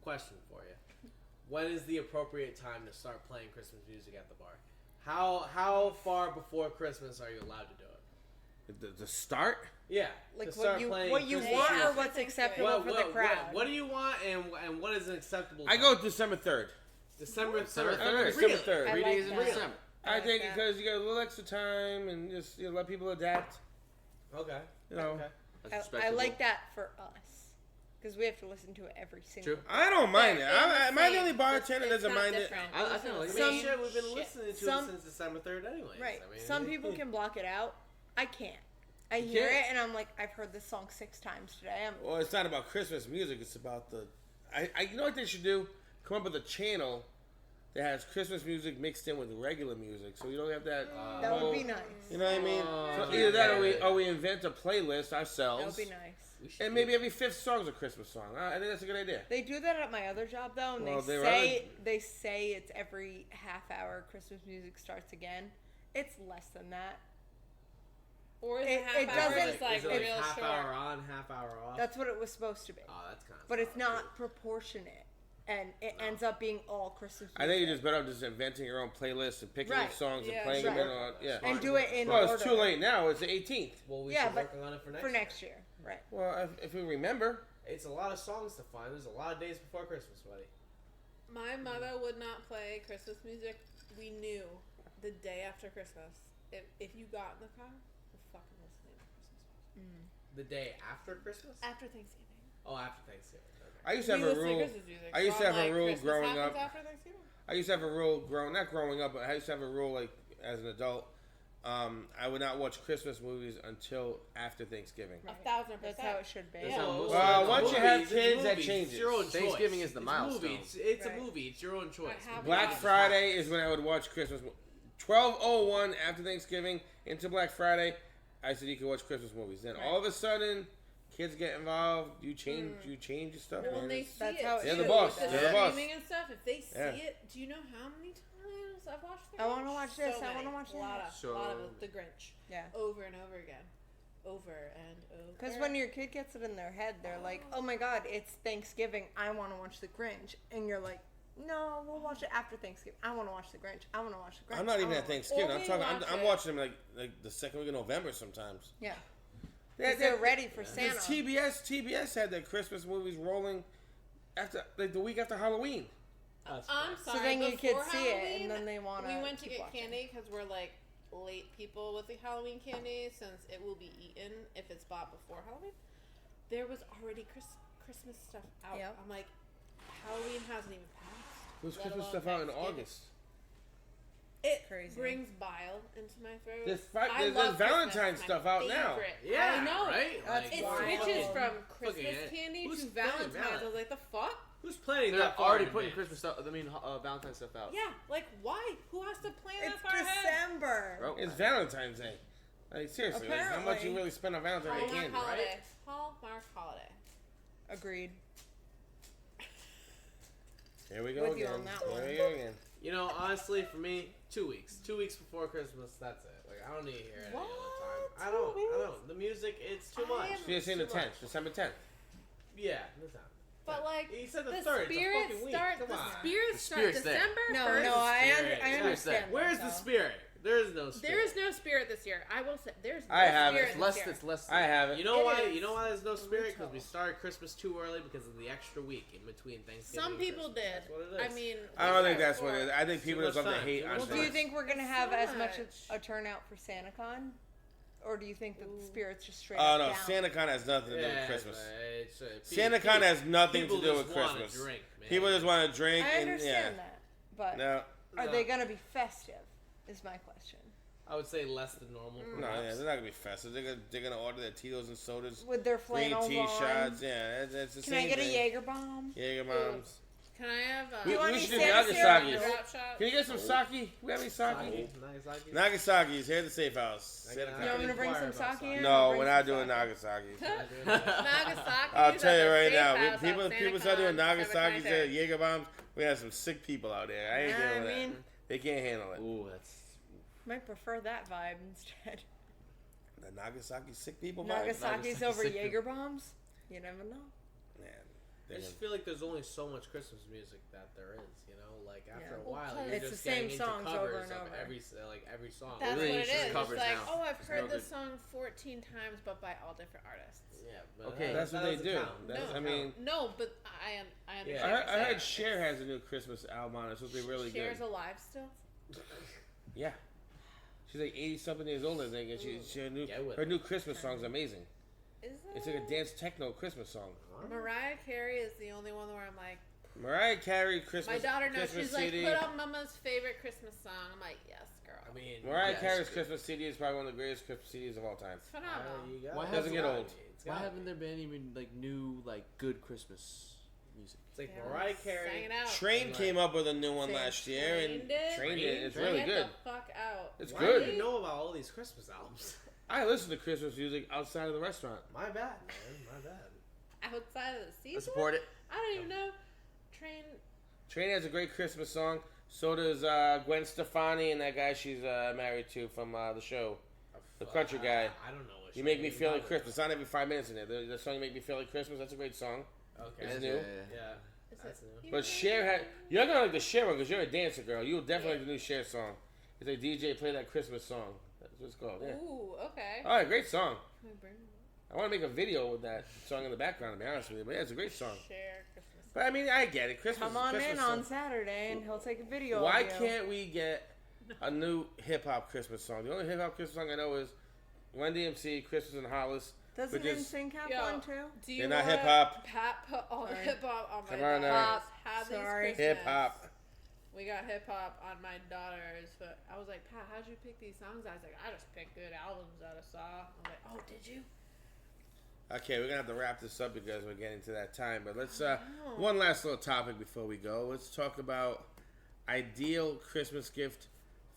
Speaker 2: question for you. When is the appropriate time to start playing Christmas music at the bar? How far before Christmas are you allowed to do it?
Speaker 1: The start?
Speaker 2: Yeah.
Speaker 4: Like
Speaker 2: to start playing
Speaker 4: what you
Speaker 2: Christmas
Speaker 4: want
Speaker 2: music.
Speaker 4: or what's acceptable for the crowd.
Speaker 2: What do you want and what is an acceptable
Speaker 1: I
Speaker 2: time?
Speaker 1: go December 3rd.
Speaker 2: December 3rd.
Speaker 1: December 3rd.
Speaker 4: I
Speaker 5: 3
Speaker 4: like
Speaker 5: days in
Speaker 4: that.
Speaker 5: December.
Speaker 1: I
Speaker 4: like
Speaker 1: think
Speaker 4: that.
Speaker 1: because you got a little extra time and just let people adapt.
Speaker 2: Okay.
Speaker 1: You know.
Speaker 2: Okay.
Speaker 5: That's
Speaker 4: I
Speaker 5: respectable.
Speaker 4: like that for us because we have to listen to it every single.
Speaker 2: True.
Speaker 1: I don't mind it.
Speaker 3: They're
Speaker 1: Am I the
Speaker 3: same.
Speaker 1: only bartender that
Speaker 3: It's
Speaker 1: doesn't
Speaker 3: not
Speaker 1: mind it?
Speaker 3: different.
Speaker 5: I
Speaker 3: Listen
Speaker 5: feel
Speaker 3: to
Speaker 5: like-
Speaker 3: the
Speaker 2: I
Speaker 4: Some-
Speaker 2: mean, shit, we've been
Speaker 3: shit.
Speaker 2: listening to
Speaker 4: Some-
Speaker 2: it since December 3rd anyways.
Speaker 4: Right.
Speaker 2: I mean,
Speaker 4: Some people can block it out. I can't. I hear it and I'm like, I've heard this song 6 times today.
Speaker 1: Well, it's not about Christmas music. It's about the. You know what they should do? Come up with a channel that has Christmas music mixed in with regular music, so you don't have that.
Speaker 4: That would
Speaker 1: whole-
Speaker 4: be nice.
Speaker 1: You know what I mean? So
Speaker 2: yeah,
Speaker 1: either that
Speaker 2: yeah.
Speaker 1: or we invent a playlist
Speaker 4: That
Speaker 1: ourselves.
Speaker 4: would be nice.
Speaker 2: we should
Speaker 1: And maybe every 5th song's a Christmas song. I think that's a good idea.
Speaker 4: They do that at my other job though, and
Speaker 1: Well,
Speaker 4: they say it's every half hour Christmas music starts again. It's less than that.
Speaker 3: Or the
Speaker 4: It
Speaker 3: half hour
Speaker 4: doesn't-
Speaker 3: is like
Speaker 2: is it like
Speaker 3: real
Speaker 2: half
Speaker 3: short.
Speaker 2: hour on, half hour off?
Speaker 4: That's what it was supposed to be.
Speaker 2: Oh, that's kind of.
Speaker 4: But it's not proportionate, and it ends up being all Christmas music.
Speaker 1: I think you're just better off just inventing your own playlist and picking
Speaker 4: Right.
Speaker 1: your songs
Speaker 3: Yeah,
Speaker 1: and playing
Speaker 4: right.
Speaker 1: them in on. Yeah.
Speaker 4: and do it in
Speaker 1: Well,
Speaker 4: order.
Speaker 1: it's too late now. It's the 18th.
Speaker 2: Well, we
Speaker 4: Yeah,
Speaker 2: should
Speaker 4: but
Speaker 2: work on it for next
Speaker 4: for
Speaker 2: year.
Speaker 4: next year, right?
Speaker 1: Well, if we remember.
Speaker 2: It's a lot of songs to find. There's a lot of days before Christmas, buddy.
Speaker 3: My mother would not play Christmas music. We knew the day after Christmas. If you got in the car, we're fucking listening to Christmas music.
Speaker 2: The day after Christmas?
Speaker 3: After Thanksgiving.
Speaker 2: Oh, after Thanksgiving. Okay.
Speaker 1: I used to have
Speaker 3: We
Speaker 1: a
Speaker 3: listen to
Speaker 1: rule.
Speaker 3: Christmas music,
Speaker 1: I used
Speaker 3: so
Speaker 1: to have
Speaker 3: I'm
Speaker 1: a
Speaker 3: like,
Speaker 1: rule
Speaker 3: Christmas
Speaker 1: growing
Speaker 3: happens
Speaker 1: up.
Speaker 3: After Thanksgiving?
Speaker 1: I used to have a rule not growing up, but I used to have a rule like as an adult I would not watch Christmas movies until after Thanksgiving.
Speaker 3: 1,000%.
Speaker 4: That's how it should be.
Speaker 5: That's how most
Speaker 1: Well,
Speaker 5: of
Speaker 1: once
Speaker 5: the
Speaker 1: you have
Speaker 2: It's
Speaker 1: kids, that
Speaker 2: movies.
Speaker 1: changes.
Speaker 2: It's your own choice.
Speaker 5: Thanksgiving is the
Speaker 2: It's
Speaker 5: milestone.
Speaker 2: a movie. It's
Speaker 4: Right.
Speaker 2: a movie. It's your own choice.
Speaker 3: I have
Speaker 1: Black
Speaker 3: Yeah.
Speaker 1: Friday is when I would watch Christmas. 12:01 after Thanksgiving into Black Friday, I said you can watch Christmas movies. Then all of a sudden, kids get involved. You change your stuff.
Speaker 3: Well, when
Speaker 1: man.
Speaker 3: they see
Speaker 4: That's
Speaker 3: it,
Speaker 4: how it
Speaker 1: They're
Speaker 4: should
Speaker 1: the
Speaker 4: be.
Speaker 1: boss.
Speaker 4: That's
Speaker 1: They're
Speaker 3: the
Speaker 1: the boss.
Speaker 3: streaming and stuff. If they see
Speaker 1: Yeah.
Speaker 3: it, do you know how many times I've watched The
Speaker 4: I wanna
Speaker 3: Grinch?
Speaker 4: watch this,
Speaker 3: So
Speaker 4: I wanna
Speaker 3: many.
Speaker 4: watch
Speaker 3: a lot
Speaker 4: that.
Speaker 3: of,
Speaker 5: So-
Speaker 3: lot of The Grinch.
Speaker 4: Yeah.
Speaker 3: Over and over again. Over and over.
Speaker 4: Because when your kid gets it in their head, they're like, "Oh my God, it's Thanksgiving. I want to watch The Grinch," and you're like, "No, we'll watch it after Thanksgiving. I want to watch The Grinch. I want to watch The Grinch."
Speaker 1: I'm not
Speaker 4: I
Speaker 1: even
Speaker 4: wanna
Speaker 1: at
Speaker 4: watch-"
Speaker 1: Thanksgiving. I'm
Speaker 3: Only
Speaker 1: talking.
Speaker 3: watch
Speaker 1: I'm
Speaker 3: it.
Speaker 1: watching them like the second week of November sometimes.
Speaker 4: Yeah,
Speaker 1: They-
Speaker 4: because they're ready for Santa.
Speaker 1: Because TBS had their Christmas movies rolling after the week after Halloween.
Speaker 2: That's
Speaker 3: I'm
Speaker 2: fair.
Speaker 3: sorry.
Speaker 4: So then your
Speaker 3: before
Speaker 4: kids see it,
Speaker 3: Halloween,
Speaker 4: and then they want to.
Speaker 3: We went to get candy because we're like late people with the Halloween candy since it will be eaten if it's bought before Halloween. There was already Christmas stuff out.
Speaker 4: Yep.
Speaker 3: I'm like, Halloween hasn't even passed.
Speaker 1: There's
Speaker 3: let
Speaker 1: Christmas
Speaker 3: alone
Speaker 1: stuff out in
Speaker 3: Thanksgiving.
Speaker 1: August.
Speaker 3: It
Speaker 4: Crazy.
Speaker 3: brings bile into my throat.
Speaker 1: There's
Speaker 3: love
Speaker 1: Valentine's
Speaker 3: Christmas,
Speaker 1: stuff
Speaker 3: my
Speaker 1: out now.
Speaker 3: favorite.
Speaker 2: Yeah,
Speaker 3: I know.
Speaker 2: right?
Speaker 4: That's
Speaker 3: It
Speaker 4: wild.
Speaker 3: switches
Speaker 2: fucking-
Speaker 3: from Christmas
Speaker 2: fucking-
Speaker 3: candy
Speaker 2: who's
Speaker 3: to
Speaker 2: playing
Speaker 3: Valentine's.
Speaker 2: Valentine's?
Speaker 3: I was like, the fuck?
Speaker 2: Who's planning
Speaker 5: They're
Speaker 2: that far
Speaker 5: already
Speaker 2: in
Speaker 5: putting
Speaker 2: advance?
Speaker 5: Christmas stuff. I mean, Valentine's stuff out.
Speaker 3: Yeah, like why? Who has to plan
Speaker 4: It's
Speaker 3: that far ahead?
Speaker 4: December.
Speaker 5: Bro,
Speaker 1: It's Valentine's Day. Like seriously, like, how much
Speaker 4: Apparently.
Speaker 1: you really spend on Valentine's Day
Speaker 3: Hallmark
Speaker 1: candy?
Speaker 3: holiday. Hallmark holiday.
Speaker 4: Agreed.
Speaker 1: Here we go
Speaker 4: With you
Speaker 1: again.
Speaker 4: on that
Speaker 1: Here
Speaker 4: one.
Speaker 1: we go again.
Speaker 2: You know, honestly, for me, 2 weeks. 2 weeks before Christmas, that's it. Like, I don't need to hear it any other
Speaker 4: What?
Speaker 2: time. I don't. The music, it's too
Speaker 3: I
Speaker 2: much.
Speaker 3: am-
Speaker 1: So you're saying the
Speaker 2: Too much.
Speaker 1: 10th, December 10th.
Speaker 2: Yeah, the 10th.
Speaker 3: But like
Speaker 2: He said the
Speaker 3: the
Speaker 2: 3rd. It's a
Speaker 3: spirits
Speaker 2: fucking week.
Speaker 3: start.
Speaker 2: Come
Speaker 3: The
Speaker 2: on.
Speaker 3: spirits start
Speaker 5: spirit's there.
Speaker 3: December.
Speaker 4: No,
Speaker 3: 1st.
Speaker 4: no, I
Speaker 2: Spirit.
Speaker 4: understand.
Speaker 2: Where's
Speaker 4: that,
Speaker 2: the
Speaker 4: though.
Speaker 2: spirit? There is no spirit.
Speaker 3: There is no spirit this year. I will say there's no
Speaker 1: I have it.
Speaker 3: spirit
Speaker 5: It's
Speaker 3: this
Speaker 5: less.
Speaker 3: year.
Speaker 5: It's less.
Speaker 1: I have it.
Speaker 2: You know
Speaker 3: It
Speaker 2: why?
Speaker 3: is
Speaker 2: You know why there's no spirit? Because we
Speaker 3: brutal.
Speaker 2: started Christmas too early because of the extra week in between Thanksgiving.
Speaker 3: Some
Speaker 2: and
Speaker 3: people
Speaker 2: Christmas.
Speaker 3: did.
Speaker 2: That's what it is.
Speaker 3: I mean,
Speaker 1: I don't think
Speaker 3: we
Speaker 1: that's what it is. I think
Speaker 2: Too
Speaker 1: people
Speaker 2: much
Speaker 1: just love to
Speaker 2: time.
Speaker 1: hate
Speaker 2: Too
Speaker 1: on
Speaker 2: much
Speaker 4: Well, do
Speaker 1: things.
Speaker 4: you think we're gonna
Speaker 3: It's
Speaker 4: have
Speaker 3: so
Speaker 4: as much
Speaker 3: much.
Speaker 4: a turnout for SantaCon, or do you think that the spirits just straight
Speaker 1: Oh
Speaker 4: up
Speaker 1: no,
Speaker 4: down?
Speaker 1: SantaCon has nothing to do with
Speaker 2: Yeah,
Speaker 1: Christmas.
Speaker 2: it's,
Speaker 1: SantaCon has nothing to
Speaker 2: people
Speaker 1: do
Speaker 2: just
Speaker 1: with
Speaker 2: wanna
Speaker 1: Christmas.
Speaker 2: Drink, man.
Speaker 1: People just want to drink
Speaker 4: I
Speaker 1: and
Speaker 4: understand that, but
Speaker 1: No,
Speaker 4: are they gonna be festive? Is my question.
Speaker 2: I would say less than normal.
Speaker 1: no, yeah,
Speaker 2: Perhaps.
Speaker 1: they're not gonna be festive. They're gonna order their Tito's and sodas,
Speaker 4: With their
Speaker 1: green
Speaker 4: flannel
Speaker 1: tea
Speaker 4: on.
Speaker 1: shots. Yeah, that's the
Speaker 4: Can
Speaker 1: same
Speaker 4: I get a
Speaker 1: thing.
Speaker 4: Jaeger bomb?
Speaker 1: Jaeger bombs.
Speaker 3: Can I have
Speaker 1: We,
Speaker 4: you want
Speaker 1: we
Speaker 4: any
Speaker 1: should do
Speaker 4: Santa syrup?
Speaker 1: Nagasaki's.
Speaker 3: drop shot?
Speaker 1: Can you get some sake? We have any sake?
Speaker 2: Nagasaki.
Speaker 1: Nagasaki's here at the safe house.
Speaker 2: I gotta-
Speaker 4: You want me to bring some
Speaker 2: Inquire about
Speaker 4: sake in?
Speaker 1: No,
Speaker 4: I'll
Speaker 1: we're
Speaker 4: bring
Speaker 1: not
Speaker 4: some
Speaker 1: doing
Speaker 4: sake.
Speaker 1: Nagasaki's.
Speaker 3: Nagasaki.
Speaker 1: I'll tell you right now, people start doing Nagasaki's and Jaeger bombs. We have some sick people out there. I ain't
Speaker 4: I
Speaker 1: dealing with
Speaker 4: mean,
Speaker 1: that. They can't handle it.
Speaker 5: Ooh, that's.
Speaker 4: might prefer that vibe instead.
Speaker 1: The Nagasaki sick people vibe?
Speaker 4: Nagasaki's
Speaker 5: Nagasaki
Speaker 4: over
Speaker 5: sick
Speaker 4: Jaeger bombs? You never know.
Speaker 1: Man,
Speaker 2: I
Speaker 1: they're
Speaker 2: just feel like there's only so much Christmas music that there is, you know. Like after
Speaker 4: Yeah.
Speaker 2: a while,
Speaker 3: Well,
Speaker 2: you're
Speaker 4: it's
Speaker 2: just
Speaker 4: the same
Speaker 2: getting into
Speaker 4: songs
Speaker 2: covers
Speaker 4: over and
Speaker 2: of
Speaker 4: over.
Speaker 2: every song.
Speaker 3: That's
Speaker 5: really
Speaker 3: what it
Speaker 5: is just
Speaker 3: is. It's
Speaker 5: covers
Speaker 3: like,
Speaker 5: now.
Speaker 3: oh, I've
Speaker 5: It's
Speaker 3: heard
Speaker 5: no
Speaker 3: this
Speaker 5: good.
Speaker 3: song 14 times, but by all different artists.
Speaker 2: Yeah, but
Speaker 5: Okay.
Speaker 1: that's what
Speaker 2: that
Speaker 1: they
Speaker 2: doesn't
Speaker 1: do.
Speaker 2: count.
Speaker 1: That's,
Speaker 3: No.
Speaker 1: I mean,
Speaker 3: No, but I understand.
Speaker 2: Yeah.
Speaker 1: I
Speaker 3: what
Speaker 1: heard
Speaker 3: you're saying.
Speaker 1: Cher has a new Christmas album on it. It's supposed to be really
Speaker 3: Cher's
Speaker 1: good.
Speaker 3: alive still.
Speaker 1: Yeah. She's like 80 something years old, I think, and
Speaker 2: Get with
Speaker 1: her
Speaker 2: it.
Speaker 1: new Christmas song's amazing.
Speaker 3: Is
Speaker 1: It's like a dance techno Christmas song.
Speaker 3: Mariah Carey is the only one where I'm like,
Speaker 1: Mariah Carey Christmas.
Speaker 3: my daughter knows.
Speaker 1: Christmas
Speaker 3: She's like,
Speaker 1: CD.
Speaker 3: put on Mama's favorite Christmas song. I'm like, yes, girl.
Speaker 2: I mean,
Speaker 1: Mariah
Speaker 2: yes,
Speaker 1: Carey's
Speaker 2: good.
Speaker 1: Christmas CD is probably one of the greatest Christmas CDs of all time.
Speaker 3: It's phenomenal.
Speaker 2: You got
Speaker 5: Why
Speaker 2: it.
Speaker 1: doesn't
Speaker 2: It's
Speaker 1: get
Speaker 2: gotta
Speaker 1: old?
Speaker 2: be. It's
Speaker 5: Why
Speaker 2: gotta
Speaker 5: haven't
Speaker 2: be.
Speaker 5: there been even like new like good Christmas music?
Speaker 2: It's like
Speaker 3: Yeah,
Speaker 2: Mariah
Speaker 3: sang
Speaker 2: Carey.
Speaker 3: it out.
Speaker 1: Train came up with a new one
Speaker 3: Say
Speaker 1: last year, and
Speaker 3: Train did?
Speaker 1: Train did. It's
Speaker 2: Train?
Speaker 1: really
Speaker 3: Get
Speaker 1: good.
Speaker 3: the fuck out.
Speaker 1: It's
Speaker 2: Why
Speaker 1: good.
Speaker 2: do you know about all these Christmas albums?
Speaker 1: I listen to Christmas music outside of the restaurant.
Speaker 2: My bad, man. My bad.
Speaker 3: Outside of the
Speaker 5: I
Speaker 3: season?
Speaker 5: support it.
Speaker 3: I don't even know. Train.
Speaker 1: Train has a great Christmas song. So does Gwen Stefani and that guy she's married to from the show. The country guy.
Speaker 2: I don't know what
Speaker 1: You Make Me Feel Like Christmas. It's not every 5 minutes in there. The song You Make Me Feel Like Christmas, that's a great song.
Speaker 2: Okay.
Speaker 1: It's
Speaker 5: Yeah,
Speaker 1: new.
Speaker 5: yeah,
Speaker 2: Yeah.
Speaker 3: Is
Speaker 2: That's
Speaker 3: it-
Speaker 2: new.
Speaker 1: But Cher had... You're going to like the Cher one because you're a dancer, girl. You'll definitely like the new Cher song. It's like DJ Play That Christmas Song. That's what it's called, yeah.
Speaker 3: Ooh, okay.
Speaker 1: All right, great song.
Speaker 3: Can we bring
Speaker 1: I want to make a video with that song in the background, to be honest with you. But yeah, it's a great song.
Speaker 3: Share Christmas.
Speaker 1: But I mean, I get it. Christmas
Speaker 4: Come on
Speaker 1: Christmas
Speaker 4: in on
Speaker 1: song.
Speaker 4: Saturday and he'll take a video
Speaker 1: Why
Speaker 4: of you.
Speaker 1: can't we get a new hip hop Christmas song? The only hip hop Christmas song I know is Run DMC, Christmas in Hollis.
Speaker 4: Doesn't
Speaker 1: which is-
Speaker 4: NSYNC have
Speaker 3: Yo,
Speaker 4: one too?
Speaker 3: Do you
Speaker 1: They're not
Speaker 3: want
Speaker 1: hip-hop.
Speaker 3: Pat put all the
Speaker 4: Sorry.
Speaker 3: hip hop on my
Speaker 1: Come on now.
Speaker 3: box. Have these
Speaker 4: Sorry.
Speaker 3: Christmas
Speaker 1: Hip hop.
Speaker 3: we got hip hop on my daughter's. But I was like, Pat, how'd you pick these songs? I was like, I just picked good albums that I saw. I was like, oh, did you?
Speaker 1: Okay, we're gonna have to wrap this up because we're getting to that time. But let's one last little topic before we go. Let's talk about ideal Christmas gift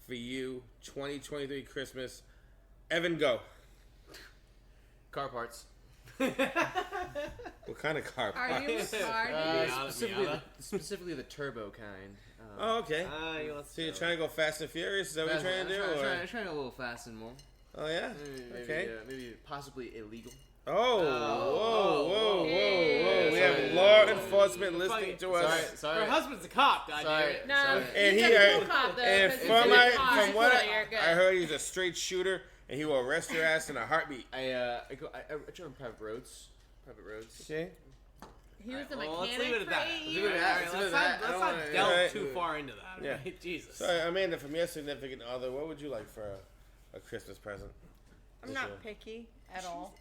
Speaker 1: for you, 2023 Christmas. Evan, go.
Speaker 5: Car parts.
Speaker 1: What kind of car?
Speaker 3: Are you retarded?
Speaker 5: Specifically the turbo kind.
Speaker 1: Oh, okay. So you're trying to go fast and furious? Is that what you're trying to do?
Speaker 5: I'm trying to go a little fast and more.
Speaker 1: Oh yeah. Okay.
Speaker 5: Maybe possibly illegal.
Speaker 1: Whoa. We have law enforcement listening to us.
Speaker 5: Sorry.
Speaker 2: Her husband's a cop, goddammit.
Speaker 3: No,
Speaker 1: And
Speaker 3: he's a cool cop, though.
Speaker 1: and
Speaker 3: 'cause
Speaker 1: from
Speaker 3: he's in a car,
Speaker 1: from what
Speaker 3: so you're good.
Speaker 1: I heard, he's a straight shooter, and he will arrest your ass in a heartbeat.
Speaker 5: I drive on private roads.
Speaker 1: See?
Speaker 3: He was the
Speaker 2: Well, let's
Speaker 3: mechanic
Speaker 2: leave it at
Speaker 3: for
Speaker 2: that.
Speaker 3: 8
Speaker 2: Let's
Speaker 3: years.
Speaker 2: leave it at that.
Speaker 5: Let's
Speaker 2: Let's not
Speaker 1: Right.
Speaker 2: delve too far into that.
Speaker 1: Yeah.
Speaker 2: Right? Jesus.
Speaker 1: So Amanda, from your significant other, what would you like for a Christmas present?
Speaker 4: I'm not picky at all.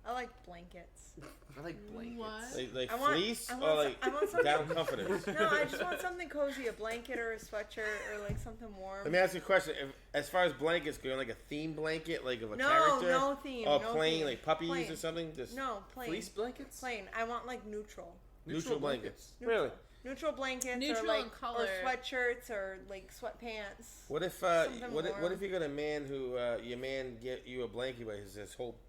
Speaker 4: I like blankets.
Speaker 5: I like blankets.
Speaker 3: What?
Speaker 1: Like
Speaker 4: I want-
Speaker 1: fleece
Speaker 4: I
Speaker 1: or
Speaker 4: want
Speaker 1: like
Speaker 4: I want something.
Speaker 1: down comforters?
Speaker 4: No, I just want something cozy, a blanket or a sweatshirt or like something warm.
Speaker 1: Let me ask you a question. As far as blankets go, like a theme blanket, like of a
Speaker 4: No,
Speaker 1: character?
Speaker 4: no theme,
Speaker 1: Or
Speaker 4: no
Speaker 1: plain,
Speaker 4: theme.
Speaker 1: like puppies
Speaker 4: Plain.
Speaker 1: or something? Just
Speaker 4: No, plain.
Speaker 5: Fleece blankets?
Speaker 4: Plain. I want like neutral.
Speaker 1: neutral blankets.
Speaker 4: Neutral.
Speaker 1: Really?
Speaker 4: Neutral blankets
Speaker 3: Neutral
Speaker 4: or like
Speaker 3: in color.
Speaker 4: or sweatshirts or like sweatpants.
Speaker 1: What if
Speaker 4: Something
Speaker 1: what
Speaker 4: warm.
Speaker 1: if you got a man who your man get you a blanket but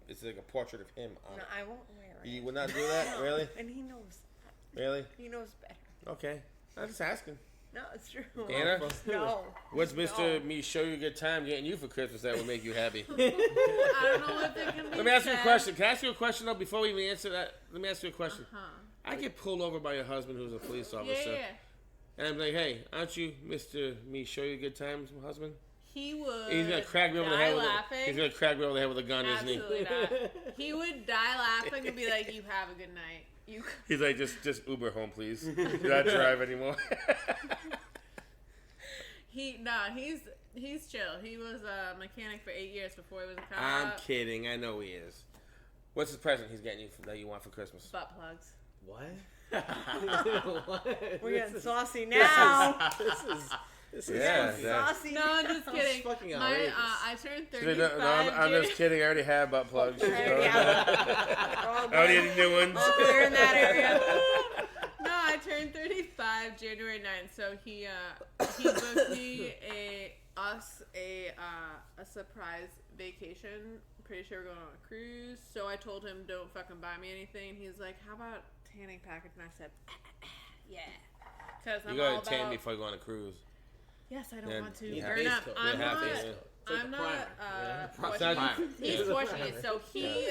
Speaker 1: it's like a portrait of him on
Speaker 4: No,
Speaker 1: it?
Speaker 4: I won't wear it.
Speaker 1: You would not do that,
Speaker 4: No,
Speaker 1: really?
Speaker 4: And he knows.
Speaker 1: Really?
Speaker 4: He knows better.
Speaker 1: Okay. I'm just asking.
Speaker 4: No, it's true.
Speaker 1: Anna?
Speaker 4: No.
Speaker 1: What's Mr.
Speaker 4: No.
Speaker 1: Me show you a good time getting you for Christmas that would make you happy?
Speaker 3: I don't know if it can be
Speaker 1: Let me ask you a
Speaker 3: said.
Speaker 1: question. Can I ask you a question though before we even answer that? Let me ask you a question.
Speaker 3: Huh.
Speaker 1: I get pulled over by your husband who's a police officer.
Speaker 3: Yeah.
Speaker 1: And I'm like, hey, aren't you Mr. Me show you a good time, husband?
Speaker 3: He would.
Speaker 1: He's gonna crack me over the
Speaker 3: die
Speaker 1: head with
Speaker 3: laughing.
Speaker 1: he's gonna crack me over the head with a gun, isn't he?
Speaker 3: Absolutely not. He would die laughing and be like, "You have a good night." You.
Speaker 1: He's like, just Uber home, please. Do not drive anymore.
Speaker 3: He's chill. He was a mechanic for 8 years before he was a cop.
Speaker 1: I'm kidding. I know he is. What's his present he's getting you that you want for Christmas?
Speaker 3: Butt plugs.
Speaker 2: What?
Speaker 4: We're getting saucy now.
Speaker 2: This is
Speaker 1: Yeah,
Speaker 2: fucking-
Speaker 1: that-
Speaker 4: Saucy.
Speaker 3: No, I'm just
Speaker 2: That's
Speaker 3: kidding.
Speaker 2: fucking
Speaker 3: My,
Speaker 2: outrageous.
Speaker 3: I turned
Speaker 1: No,
Speaker 3: 35.
Speaker 1: I'm just kidding. I already have butt plugs.
Speaker 4: Already have it.
Speaker 1: I already had new ones.
Speaker 4: Clear in that area.
Speaker 3: No, I turned 35 January 9th, so he booked me a surprise vacation. Pretty sure we're going on a cruise. So I told him, don't fucking buy me anything. He's like, how about tanning package? And I said, yeah. Because I'm
Speaker 1: You
Speaker 3: all
Speaker 1: gotta tan
Speaker 3: about...
Speaker 1: before you go on a cruise.
Speaker 3: Yes, I don't
Speaker 1: Yeah,
Speaker 3: want to
Speaker 1: you
Speaker 3: burn
Speaker 2: have
Speaker 3: up.
Speaker 2: to. You
Speaker 3: I'm
Speaker 1: have
Speaker 3: not...
Speaker 1: to, yeah.
Speaker 2: It's like
Speaker 3: I'm
Speaker 2: the
Speaker 3: not
Speaker 2: primer,
Speaker 1: It's not-
Speaker 3: He's fortunate. So he